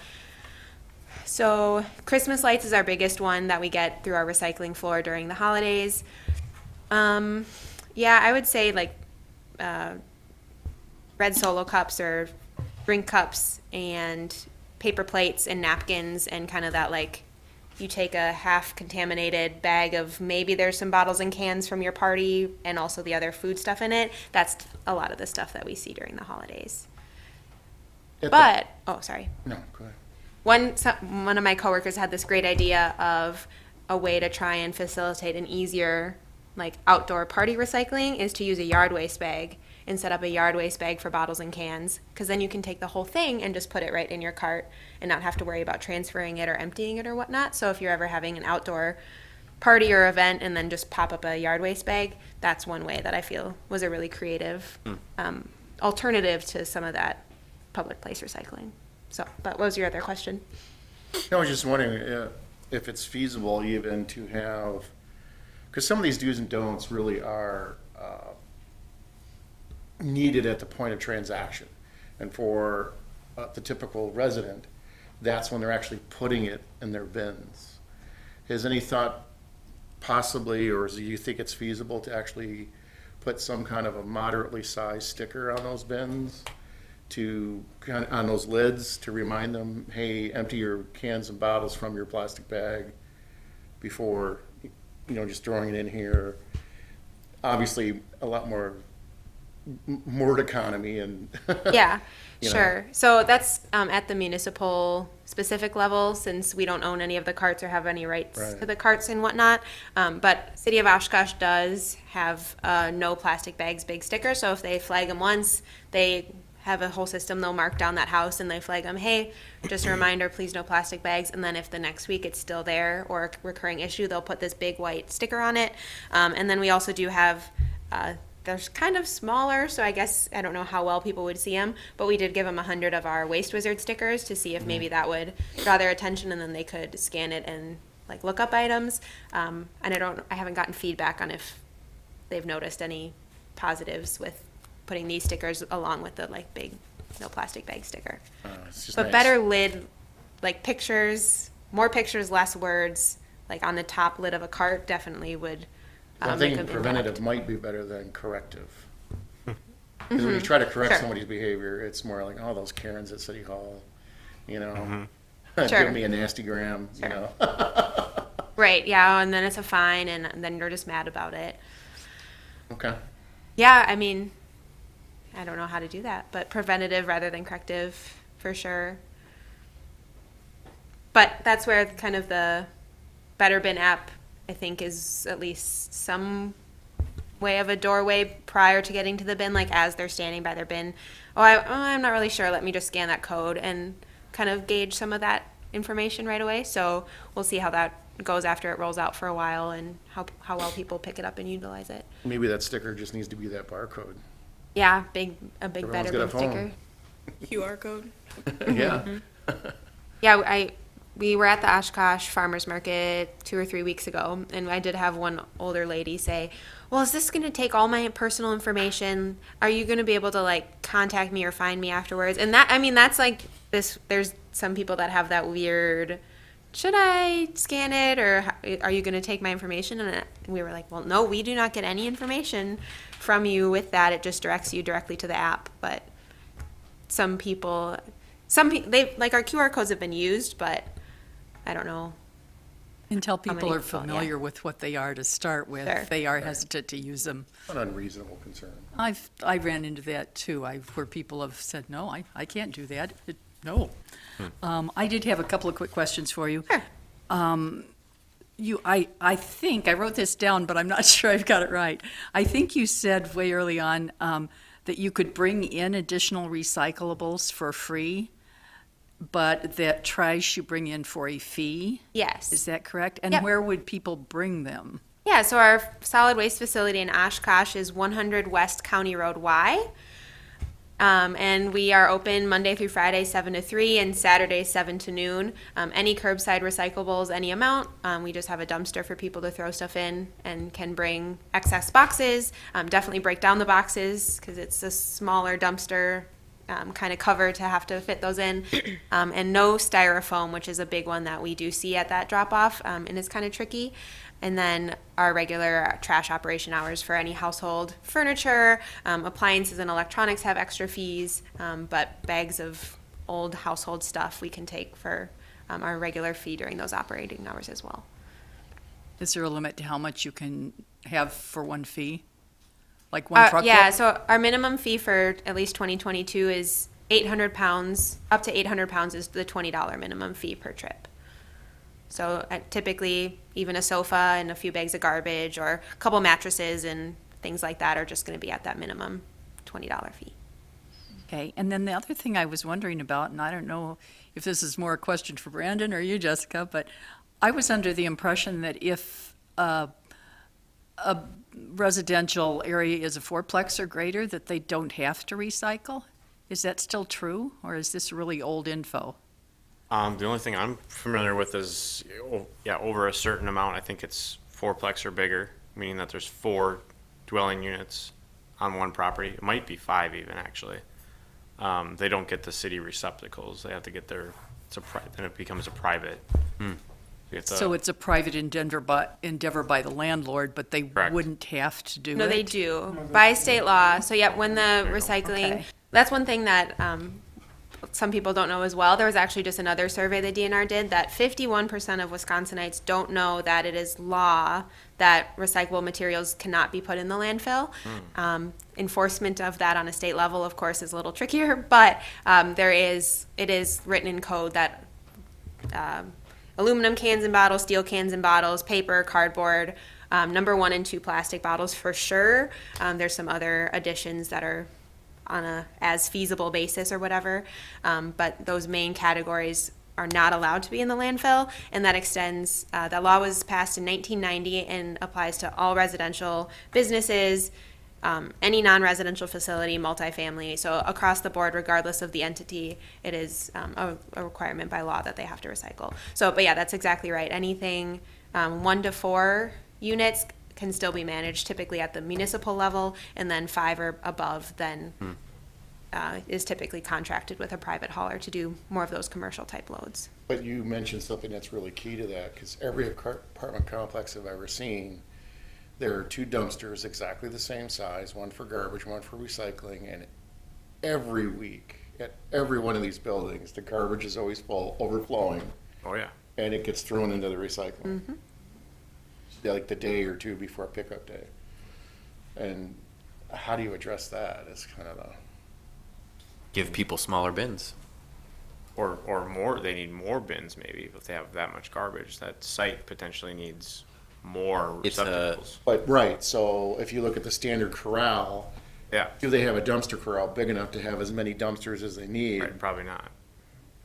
So Christmas lights is our biggest one that we get through our recycling floor during the holidays. Yeah, I would say like red Solo cups or drink cups and paper plates and napkins, and kind of that, like, you take a half contaminated bag of maybe there's some bottles and cans from your party and also the other food stuff in it. That's a lot of the stuff that we see during the holidays. Oh, sorry. No, go ahead. One of my coworkers had this great idea of a way to try and facilitate an easier, like, outdoor party recycling is to use a yard waste bag and set up a yard waste bag for bottles and cans, because then you can take the whole thing and just put it right in your cart and not have to worry about transferring it or emptying it or whatnot. So if you're ever having an outdoor party or event and then just pop up a yard waste bag, that's one way that I feel was a really creative alternative to some of that public place recycling. So, but what was your other question? No, I was just wondering if it's feasible even to have, because some of these do's and don'ts really are needed at the point of transaction. And for the typical resident, that's when they're actually putting it in their bins. Has any thought possibly, or do you think it's feasible to actually put some kind of a moderately sized sticker on those bins, on those lids, to remind them, hey, empty your cans and bottles from your plastic bag before, just throwing it in here? Obviously, a lot more economy and Yeah, you know. sure. So that's at the municipal specific level, since we don't own any of the carts or have any rights Right. to the carts and whatnot. But City of Oshkosh does have no plastic bags big sticker. So if they flag them once, they have a whole system. They'll mark down that house and they flag them, hey, just a reminder, please no plastic bags. And then if the next week it's still there or a recurring issue, they'll put this big white sticker on it. And then we also do have they're kind of smaller, so I guess I don't know how well people would see them, but we did give them 100 of our Waste Wizard stickers to see if maybe that would draw their attention, and then they could scan it and like look up items. And I haven't gotten feedback on if they've noticed any positives with putting these stickers along with the like big no plastic bag sticker. It's just But nice. better lid, like pictures, more pictures, less words, like on the top lid of a cart definitely would I make think an preventative impact. might be better than corrective. Because when you try to correct Sure. somebody's behavior, it's more like, oh, those Karens at City Hall, you know, Sure. give me a nasty gram, you know. Right, yeah, and then it's a fine, and then you're just mad about it. Okay. Yeah, I mean, I don't know how to do that, but preventative rather than corrective, for sure. But that's where kind of the Better Bin app, I think, is at least some way of a doorway prior to getting to the bin, like as they're standing by their bin. I'm not really sure. Let me just scan that code and kind of gauge some of that information right away. So we'll see how that goes after it rolls out for a while and how well people pick it up and utilize it. Maybe that sticker just needs to be that barcode. Yeah, a big Everyone's Better got a Bin phone. sticker. QR code. Yeah. Yeah, we were at the Oshkosh Farmers Market 2 or 3 weeks ago, and I did have one older lady say, "Well, is this going to take all my personal information? Are you going to be able to like contact me or find me afterwards?" And that, I mean, that's like this. There's some people that have that weird. Should I scan it, or are you going to take my information? And we were like, "Well, no, we do not get any information from you with that. It just directs you directly to the app." But some people, they like our QR codes have been used, but I don't know. Until How people many are people, yeah. familiar with what they are to start with, Sure. they are hesitant to use them. An unreasonable concern. I ran into that too, where people have said, no, I can't do that. No. I did have a couple of quick questions for you. Sure. I think, I wrote this down, but I'm not sure I've got it right. I think you said way early on that you could bring in additional recyclables for free, but that trash you bring in for a fee. Yes. Is that correct? And Yep. where would people bring them? Yeah, so our solid waste facility in Oshkosh is 100 West County Road Y. And we are open Monday through Friday, 7 to 3, and Saturday, 7 to noon. Any curbside recyclables, any amount. We just have a dumpster for people to throw stuff in and can bring excess boxes. Definitely break down the boxes because it's a smaller dumpster kind of cover to have to fit those in. And no styrofoam, which is a big one that we do see at that drop off and is kind of tricky. And then our regular trash operation hours for any household furniture, appliances and electronics have extra fees, but bags of old household stuff we can take for our regular fee during those operating hours as well. Is there a limit to how much you can have for one fee? Like one truckload? Yeah, so our minimum fee for at least 2022 is 800 pounds. Up to 800 pounds is the $20 minimum fee per trip. So typically, even a sofa and a few bags of garbage or a couple mattresses and things like that are just going to be at that minimum $20 fee. Okay, and then the other thing I was wondering about, and I don't know if this is more a question for Brandon or you, Jessica, but I was under the impression that if a residential area is a fourplex or greater, that they don't have to recycle. Is that still true, or is this really old info? The only thing I'm familiar with is, over a certain amount, I think it's fourplex or bigger, meaning that there's 4 dwelling units on one property. It might be 5 even, actually. They don't get the city receptacles. They have to get then it becomes a private. You have to- So it's a private endeavor by the landlord, but they Correct. wouldn't have to do it? No, they do by state law. So yeah, when the recycling, Okay. that's one thing that some people don't know as well. There was actually just another survey the DNR did that 51% of Wisconsinites don't know that it is law that recyclable materials cannot be put in the landfill. Enforcement of that on a state level, of course, is a little trickier, but it is written in code that aluminum cans and bottles, steel cans and bottles, paper, cardboard, number 1 and 2 plastic bottles for sure. There's some other additions that are on a as feasible basis or whatever, but those main categories are not allowed to be in the landfill, and that extends, that law was passed in 1990 and applies to all residential businesses, any non-residential facility, multifamily, so across the board, regardless of the entity, it is a requirement by law that they have to recycle. So, but yeah, that's exactly right. Anything 1 to 4 units can still be managed typically at the municipal level, and then 5 or above, then is typically contracted with a private hauler to do more of those commercial type loads. But you mentioned something that's really key to that, because every apartment complex I've ever seen, there are two dumpsters exactly the same size, one for garbage, one for recycling, and every week at every one of these buildings, the garbage is always full, overflowing, Oh, yeah. and it gets thrown into the recycling. Like the day or two before pickup day. And how do you address that? It's kind of a, Give people smaller bins. Or more, they need more bins maybe if they have that much garbage. That site potentially needs more It's a- receptacles. but right, so if you look at the standard corral, Yeah, do they have a dumpster corral big enough to have as many dumpsters as they need? right, probably not.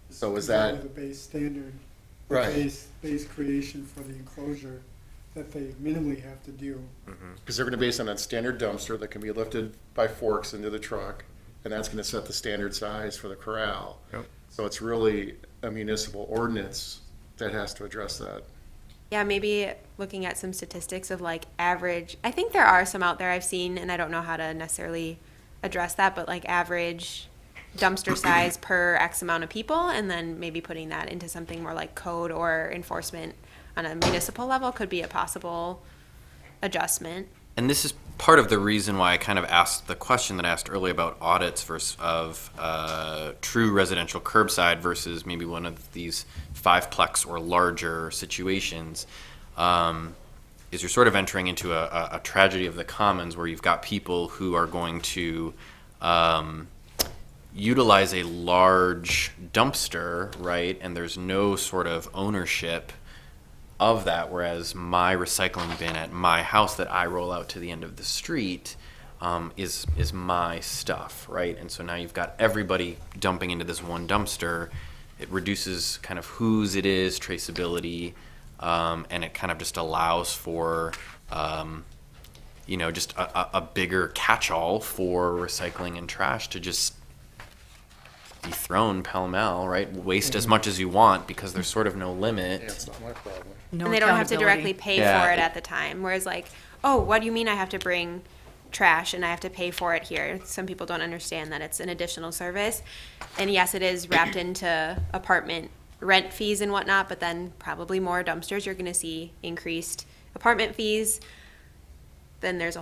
So is Kind that, of the base standard, the right, base creation for the enclosure that they minimally have to do. because they're gonna base on that standard dumpster that can be lifted by forks into the truck, and that's gonna set the standard size for the corral. Yep. So it's really a municipal ordinance that has to address that. Yeah, maybe looking at some statistics of like average, I think there are some out there I've seen, and I don't know how to necessarily address that, but like average dumpster size per X amount of people, and then maybe putting that into something more like code or enforcement on a municipal level could be a possible adjustment. And this is part of the reason why I kind of asked the question that I asked earlier about audits versus of true residential curbside versus maybe one of these fiveplex or larger situations. Is you're sort of entering into a tragedy of the commons where you've got people who are going to utilize a large dumpster, right? And there's no sort of ownership of that, whereas my recycling bin at my house that I roll out to the end of the street is my stuff, right? And so now you've got everybody dumping into this one dumpster. It reduces kind of whose it is, traceability, and it kind of just allows for just a bigger catch-all for recycling and trash to just be thrown pell-mell, right? Waste as much as you want because there's sort of no limit. Yeah, it's not my problem. No And they don't have to accountability. directly pay Yeah, for it it- at the time. Whereas like, oh, what do you mean I have to bring trash and I have to pay for it here? Some people don't understand that it's an additional service. And yes, it is wrapped into apartment rent fees and whatnot, but then probably more dumpsters, you're gonna see increased apartment fees. Then there's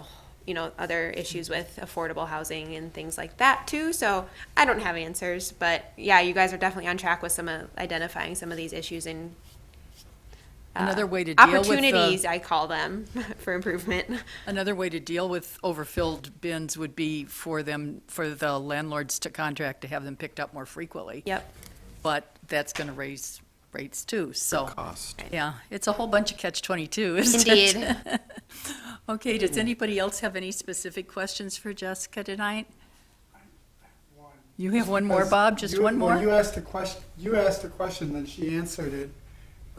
other issues with affordable housing and things like that too. So I don't have answers, but yeah, you guys are definitely on track with identifying some of these issues and Another way to deal with opportunities, the, I call them, for improvement. another way to deal with overfilled bins would be for the landlords to contract to have them picked up more frequently. Yep. But that's going to raise rates too. So Cost. yeah, it's a whole bunch of catch-22, isn't it? Indeed. Okay, does anybody else have any specific questions for Jessica tonight? You have one more, Bob? Just one more? You asked a question, then she answered it.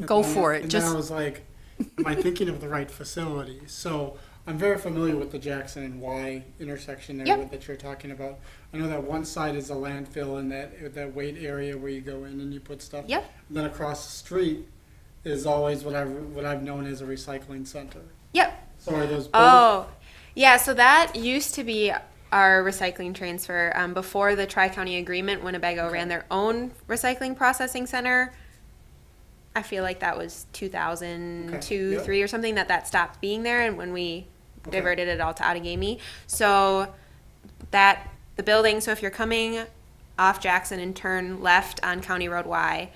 Go for it. And Just then I was like, am I thinking of the right facility? So I'm very familiar with the Jackson and Y intersection there Yep. that you're talking about. I know that one side is a landfill in that weight area where you go in and you put stuff. Yep. And then across the street is always what I've known as a recycling center. Yep. So are those both? Oh, yeah. So that used to be our recycling transfer. Before the Tri-County Agreement, Winnebago ran their own recycling processing center. I feel like that was 2002, Okay, yep. 3 or something that stopped being there, and when we diverted it all to Outagamie. So the building, so if you're coming off Jackson and turn left on County Road Y,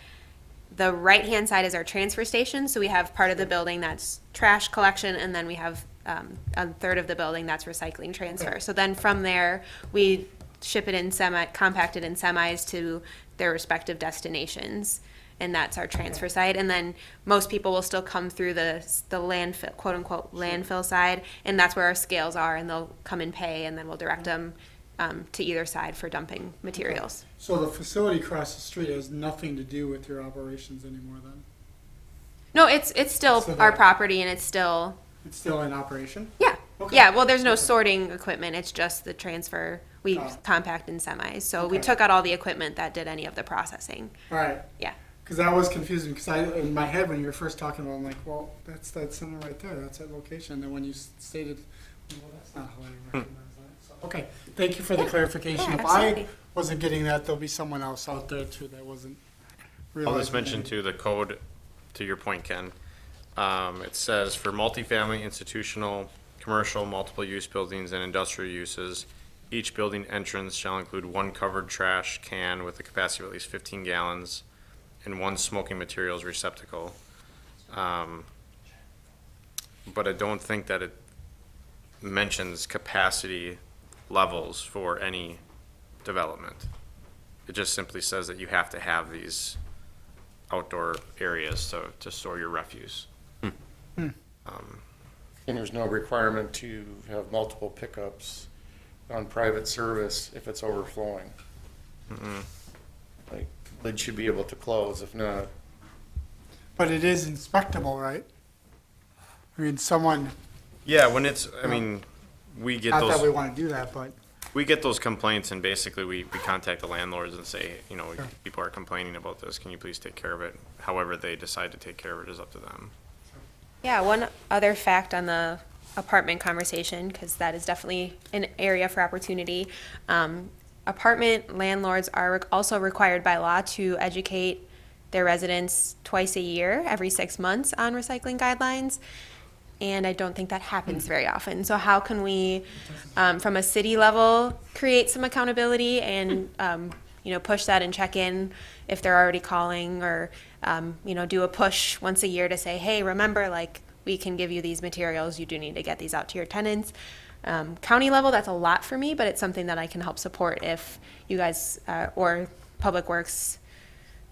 the right-hand side is our transfer station. So we have part of the building that's trash collection, and then we have a third of the building that's recycling transfer. So then from there, we ship it in compacted in semis to their respective destinations. And that's our transfer side. And then most people will still come through the landfill, quote unquote, landfill side. And that's where our scales are, and they'll come and pay, and then we'll direct them to either side for dumping materials. So the facility across the street has nothing to do with your operations anymore then? No, it's still So our that- property, and it's still, It's still in operation? yeah. Okay. Yeah, well, there's no sorting equipment. It's just the transfer. We Oh. compact in semis. So we Okay. took out all the equipment that did any of the processing. All right. Yeah. Because that was confusing, because in my head, when you were first talking about it, I'm like, well, that's that center right there, that's that location. And then when you stated, well, that's not how I recognize that. So, okay, thank you for the clarification. Yeah, If I absolutely. wasn't getting that, there'll be someone else out there too that wasn't I'll realizing. just mention that. too, the code, to your point, Ken. It says for multifamily, institutional, commercial, multiple use buildings and industrial uses, each building entrance shall include one covered trash can with a capacity of at least 15 gallons and one smoking materials receptacle. But I don't think that it mentions capacity levels for any development. It just simply says that you have to have these outdoor areas to store your refuse. And there's no requirement to have multiple pickups on private service if it's overflowing. Like, lid should be able to close, if not. But it is inspectable, right? I mean, someone, Yeah, when it's, I mean, we get not that we those, want to do that, but we get those complaints and basically we contact the landlords and say, you know, people are complaining about this, can you please take care of it? However they decide to take care of it is up to them. Yeah, one other fact on the apartment conversation, because that is definitely an area for opportunity. Apartment landlords are also required by law to educate their residents twice a year, every 6 months, on recycling guidelines. And I don't think that happens very often. So how can we, from a city level, create some accountability and, push that and check in if they're already calling, or, do a push once a year to say, hey, remember, like, we can give you these materials. You do need to get these out to your tenants. County level, that's a lot for me, but it's something that I can help support if you guys, or Public Works,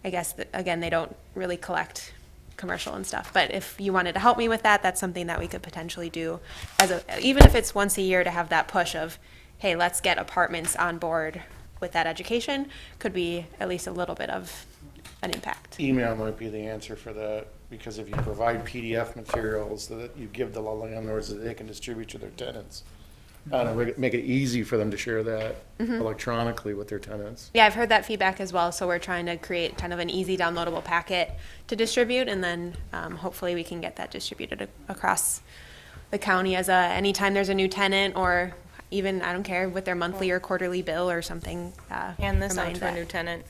I guess, again, they don't really collect commercial and stuff. But if you wanted to help me with that, that's something that we could potentially do even if it's once a year, to have that push of, hey, let's get apartments on board with that education, could be at least a little bit of an impact. Email might be the answer for that, because if you provide PDF materials that you give the landlords that they can distribute to their tenants, make it easy for them to share that electronically with their tenants. Yeah, I've heard that feedback as well, so we're trying to create kind of an easy downloadable packet to distribute, and then hopefully we can get that distributed across the county as anytime there's a new tenant, or even, I don't care, with their monthly or quarterly bill or something. Hand this out remind to a that. new tenant.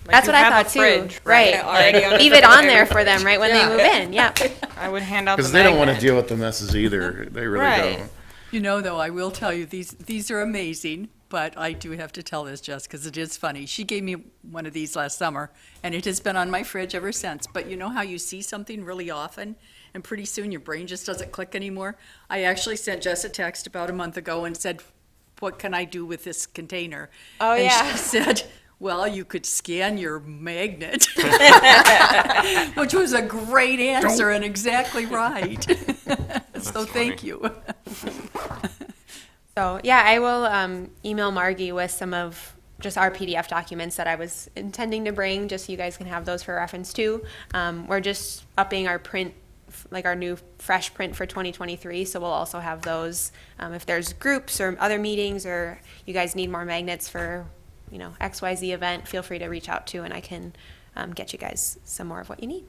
Like, That's you what I have a thought too. fridge, Right. already on the Leave it on refrigerator. there for them right when they move in. Yep. I would hand out the Because they don't want to magnet. deal with the messes either. They really Right. don't. You know, though, I will tell you, these are amazing, but I do have to tell this, Jess, because it is funny. She gave me one of these last summer, and it has been on my fridge ever since. But you know how you see something really often, and pretty soon your brain just doesn't click anymore? I actually sent Jess a text about a month ago and said, what can I do with this container? Oh, and yeah. she said, well, you could scan your magnet, which was a great answer and exactly right. So thank you. So, yeah, I will email Margie with some of just our PDF documents that I was intending to bring, just so you guys can have those for reference too. We're just upping our print, like our new fresh print for 2023, so we'll also have those. If there's groups or other meetings, or you guys need more magnets for, XYZ event, feel free to reach out to, and I can get you guys some more of what you need.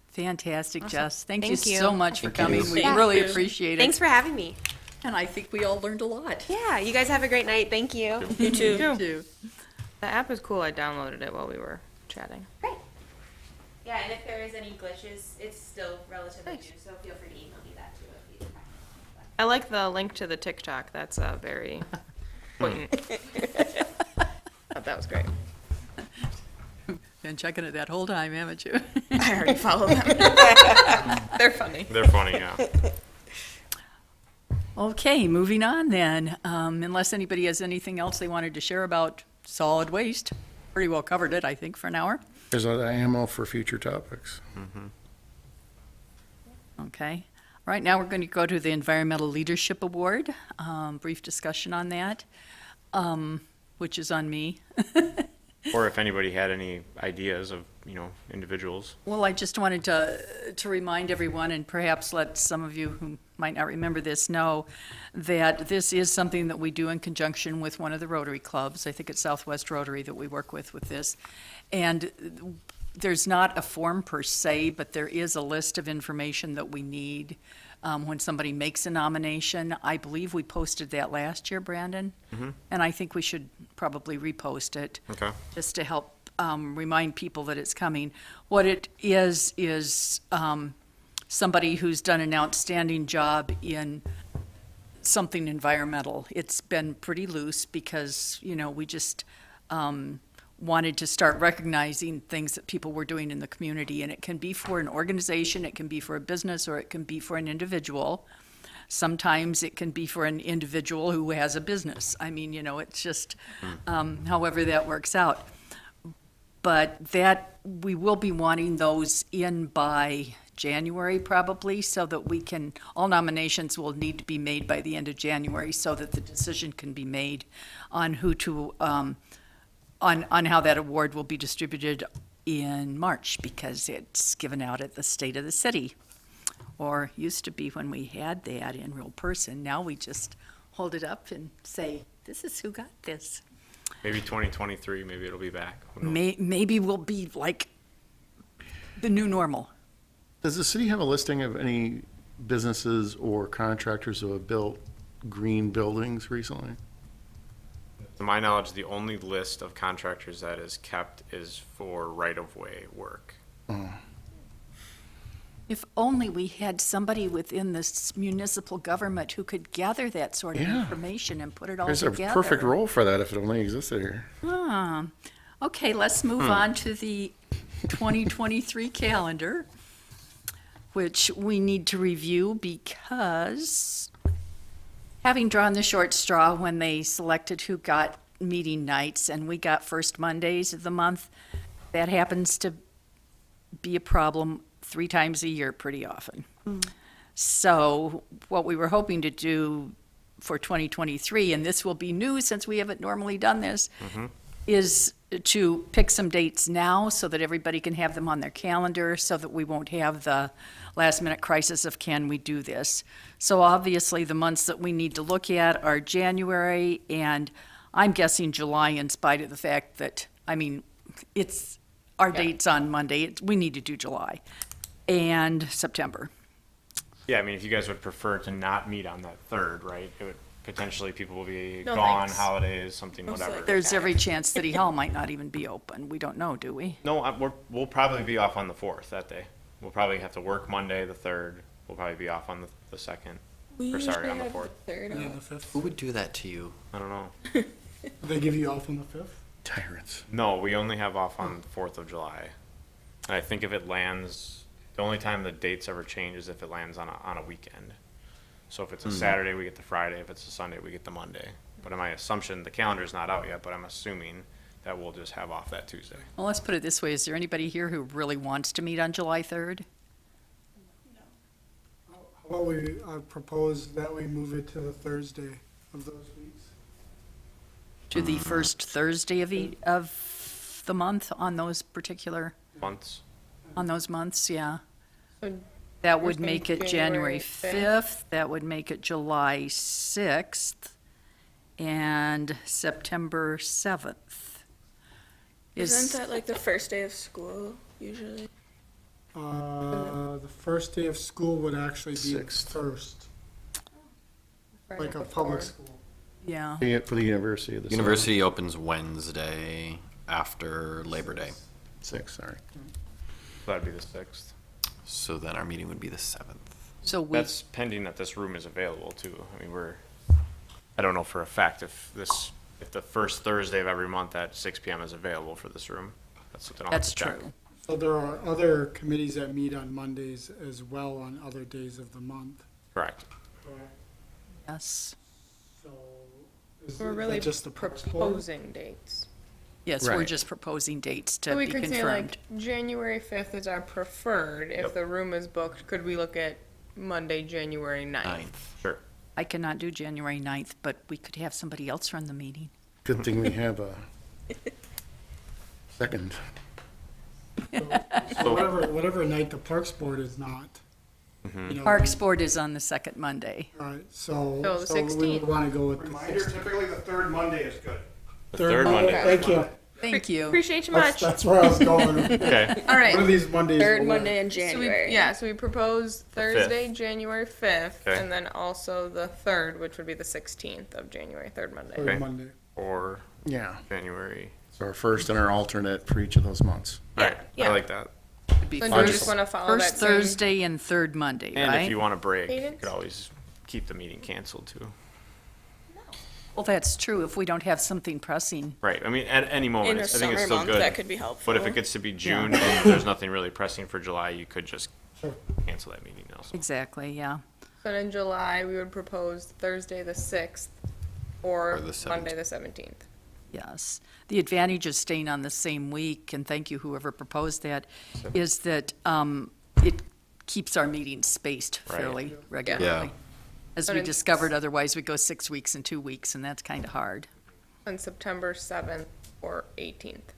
Fantastic, Jess. Thank you Thank you. so much for Thank you. coming. We Yeah. really appreciate it. Thanks for having me. And I think we all learned a lot. Yeah, you guys have a great night. Thank you. You too. Too. The app is cool. I downloaded it while we were chatting. Great. Yeah, and if there is any glitches, it's still relatively new, so feel free to email me that too if you. I like the link to the TikTok. That's very poignant. Thought that was great. Been checking it that whole time, haven't you? I already follow them. They're funny. They're funny, yeah. Okay, moving on then. Unless anybody has anything else they wanted to share about solid waste. Pretty well covered it, I think, for an hour. There's ammo for future topics. Okay. All right, now we're going to go to the Environmental Leadership Award. Brief discussion on that, which is on me. Or if anybody had any ideas of, individuals. Well, I just wanted to remind everyone, and perhaps let some of you who might not remember this know, that this is something that we do in conjunction with one of the Rotary clubs. I think it's Southwest Rotary that we work with this. And there's not a form per se, but there is a list of information that we need when somebody makes a nomination. I believe we posted that last year, Brandon. And I think we should probably repost it. Okay. Just to help remind people that it's coming. What it is somebody who's done an outstanding job in something environmental. It's been pretty loose because, we just wanted to start recognizing things that people were doing in the community. And it can be for an organization, it can be for a business, or it can be for an individual. Sometimes it can be for an individual who has a business. I mean, it's just however that works out. But that, we will be wanting those in by January probably, so that we can, all nominations will need to be made by the end of January so that the decision can be made on who to, on how that award will be distributed in March, because it's given out at the state of the city. Or used to be when we had that in real person. Now we just hold it up and say, this is who got this. Maybe 2023, maybe it'll be back. Who knows? Maybe we'll be like the new normal. Does the city have a listing of any businesses or contractors who have built green buildings recently? To my knowledge, the only list of contractors that is kept is for right-of-way work. If only we had somebody within this municipal government who could gather that sort of Yeah. information and put it all There's a together. perfect role for that if it only existed here. Okay, let's move on to the 2023 calendar, which we need to review because having drawn the short straw when they selected who got meeting nights and we got first Mondays of the month, that happens to be a problem 3 times a year pretty often. So what we were hoping to do for 2023, and this will be new since we haven't normally done this, is to pick some dates now so that everybody can have them on their calendar so that we won't have the last minute crisis of can we do this. So obviously the months that we need to look at are January and I'm guessing July, in spite of the fact that, it's our date's on Monday. We need to do July. And September. Yeah, if you guys would prefer to not meet on that 3rd, right? It would potentially, people will be No, gone, thanks. holidays, something, Most whatever. likely. There's every chance City Hall might not even be open. We don't know, do we? No, we'll probably be off on the 4th that day. We'll probably have to work Monday, the 3rd. We'll probably be off on the 2nd. Or sorry, on the 4th. Yeah, the 5th. Who would do that to you? I don't know. They give you off on the 5th? Tyrants. No, we only have off on the 4th of July. And I think if it lands, the only time the dates ever change is if it lands on a weekend. So if it's a Saturday, we get the Friday. If it's a Sunday, we get the Monday. But in my assumption, the calendar's not out yet, but I'm assuming that we'll just have off that Tuesday. Well, let's put it this way. Is there anybody here who really wants to meet on July 3rd? How about we propose that we move it to the Thursday of those weeks? To the first Thursday of the month on those Months. months, yeah. So That would First make thing, it January January 5th. That would make it July 6th and September 7th. Isn't that like the first day of school usually? The first day of school would actually be the 6th. 1st, Friday like a before. public school. Yeah. For the university of the University opens Wednesday after Labor Day. 6th, sorry. That'd be the 6th. So then our meeting would be the 7th. So we, That's pending that this room is available too. I don't know for a fact if the first Thursday of every month at 6 PM is available for this room. That's something I'll have that's to check. true. So there are other committees that meet on Mondays as well on other days of the month. Correct. Yes. So is We're that really just the Parks Board? proposing dates. Yes, we're Right. just proposing dates to So we be could say confirmed. like January 5th is our preferred. If Yep. the room is booked, could we look at Monday, January 9th? Sure. I cannot do January 9th, but we could have somebody else run the meeting. Good thing we have a second. So whatever night the Parks Board is not. you know, Parks Board is on the second Monday. All right, so, So the so we 16th. would want to go with the Reminder, 16th. typically the third Monday is good. The third Monday. Thank you. Thank you. Appreciate you That's, much. that's where I was going. Okay. All right. One of these Mondays. Third will work. Monday in So we, January. yeah, so we propose Thursday, 5th. January 5th, Okay. and then also the 3rd, which would be the 16th of January, third Monday. Third Okay. Monday. Or Yeah, January. so our first and our alternate for each of those months. All right, yeah. I like that. It'd be So do you first, just want to follow that first same Thursday and third Monday, And right? if you want a break, you Cadence? could always keep the meeting canceled too. Well, that's true, if we don't have something pressing. Right, I mean, at any moment, In a I think it's summer still month, good. that could be helpful. But if it gets to be June and there's nothing really pressing for July, you could just cancel that meeting also. Exactly, yeah. So in July, we would propose Thursday, the 6th, or Or the Monday, the 17th. Yes. The advantage of staying on the same week, and thank you whoever proposed that, is that it keeps our meetings spaced Right. fairly regularly. As But we it's- discovered, otherwise we go 6 weeks and 2 weeks, and that's kind of hard. On September 7th or 18th.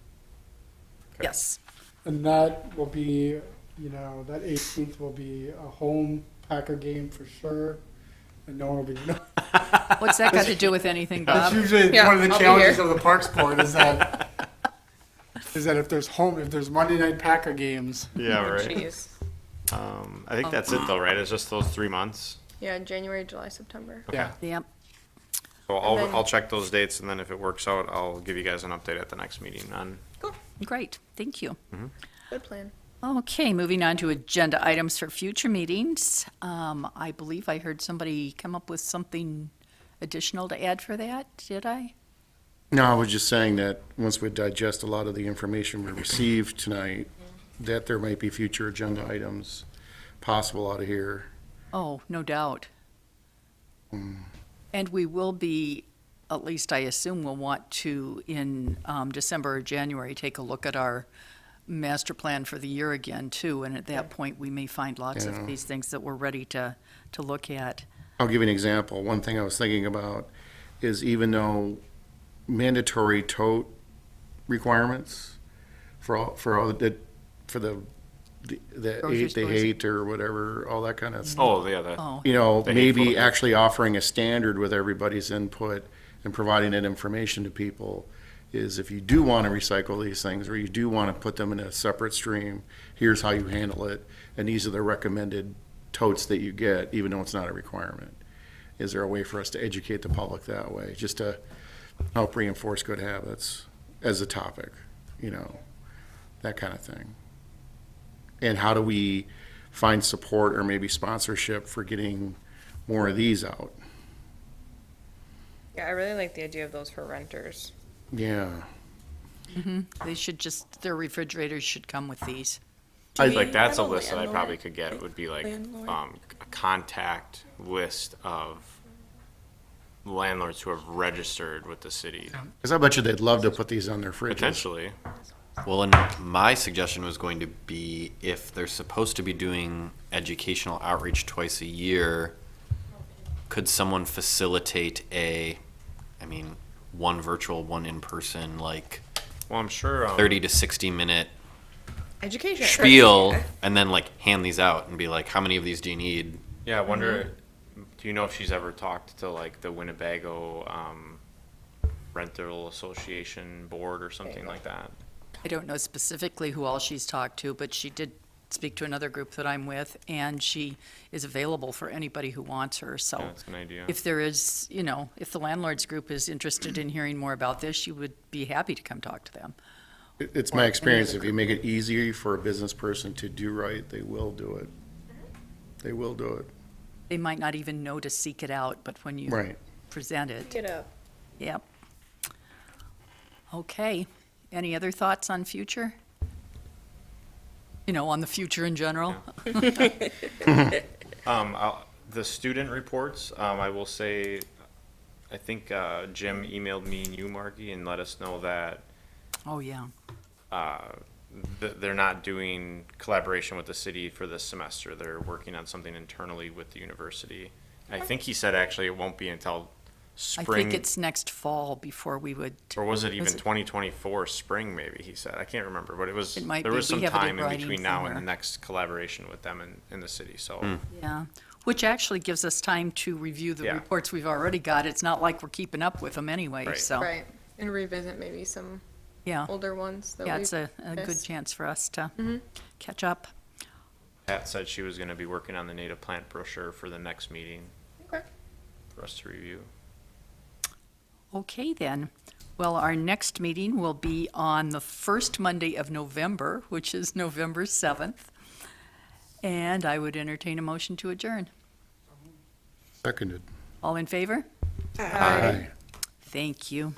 Yes. And that will be, you know, that 18th will be a home Packer game for sure. And no one will be. What's that got to do with anything, That's Bob? usually Yeah, one of the I'll be challenges here. of the Parks Board is that if there's Monday night Packer games. Yeah, right. Jeez. I think that's it though, right? It's just those 3 months. Yeah, January, July, September. Yeah. Yep. So And then- I'll check those dates and then if it works out, I'll give you guys an update at the next meeting on. Great. Thank you. Good plan. Okay, moving on to agenda items for future meetings. I believe I heard somebody come up with something additional to add for that. Did I? No, I was just saying that once we digest a lot of the information we received tonight, that there might be future agenda items possible out of here. Oh, no doubt. And we will be, at least I assume we'll want to, in December or January, take a look at our master plan for the year again, too. And at that point, we may find lots Yeah. of these things that we're ready to look at. I'll give you an example. One thing I was thinking about is even though mandatory tote requirements for the Grocery eight they stores. hate or whatever, all that kind of stuff. Oh, yeah, that, Oh, You know, The maybe hateful- actually offering a standard with everybody's input and providing that information to people is if you do want to recycle these things or you do want to put them in a separate stream, here's how you handle it. And these are the recommended totes that you get, even though it's not a requirement. Is there a way for us to educate the public that way, just to help reinforce good habits as a topic, you know, that kind of thing? And how do we find support or maybe sponsorship for getting more of these out? Yeah, I really like the idea of those for renters. Yeah. they should just, their refrigerators should come with these. I we like that's a have a list that I landlord? probably could get would be like Landlord? a contact list of landlords who have registered with the city. Because I bet you they'd love to put these on their fridges. Potentially. Well, and my suggestion was going to be if they're supposed to be doing educational outreach twice a year, could someone facilitate one virtual, one in person, like Well, I'm sure. 30 to 60 minute Education. spiel and then like hand these out and be like, how many of these do you need? Yeah, I wonder. Do you know if she's ever talked to like the Winnebago Rental Association board or something like that? I don't know specifically who all she's talked to, but she did speak to another group that I'm with, and she is available for anybody who wants her. Yeah, So that's an idea. if there is, if the landlords group is interested in hearing more about this, she would be happy to come talk to them. It's my experience, if you make it easier for a business person to do right, they will do it. They will do it. They might not even know to seek it out, but when you Right. present it, Get up. yep. Okay. Any other thoughts on future? On the future in general? The student reports, I will say, I think Jim emailed me and you, Margie, and let us know that Oh, yeah. they're not doing collaboration with the city for this semester. They're working on something internally with the university. I think he said actually it won't be until I spring. think it's next fall before we would, Or was it even Was it- 2024 spring, maybe, he said? I can't remember, but it was, It might there be. was We some have it in time in writing between now and the somewhere. next collaboration with them in the city, so. yeah, which actually gives us time to review the Yeah. reports we've already got. It's not like we're keeping up with them anyway, Right. so. Right. And revisit maybe some Yeah, older ones that yeah, we it's a good missed. chance for us to catch up. Pat said she was gonna be working on the native plant brochure for the next meeting Okay. for us to review. Okay, then. Well, our next meeting will be on the first Monday of November, which is November 7th. And I would entertain a motion to adjourn. Seconded. All in favor? Aye. Thank you.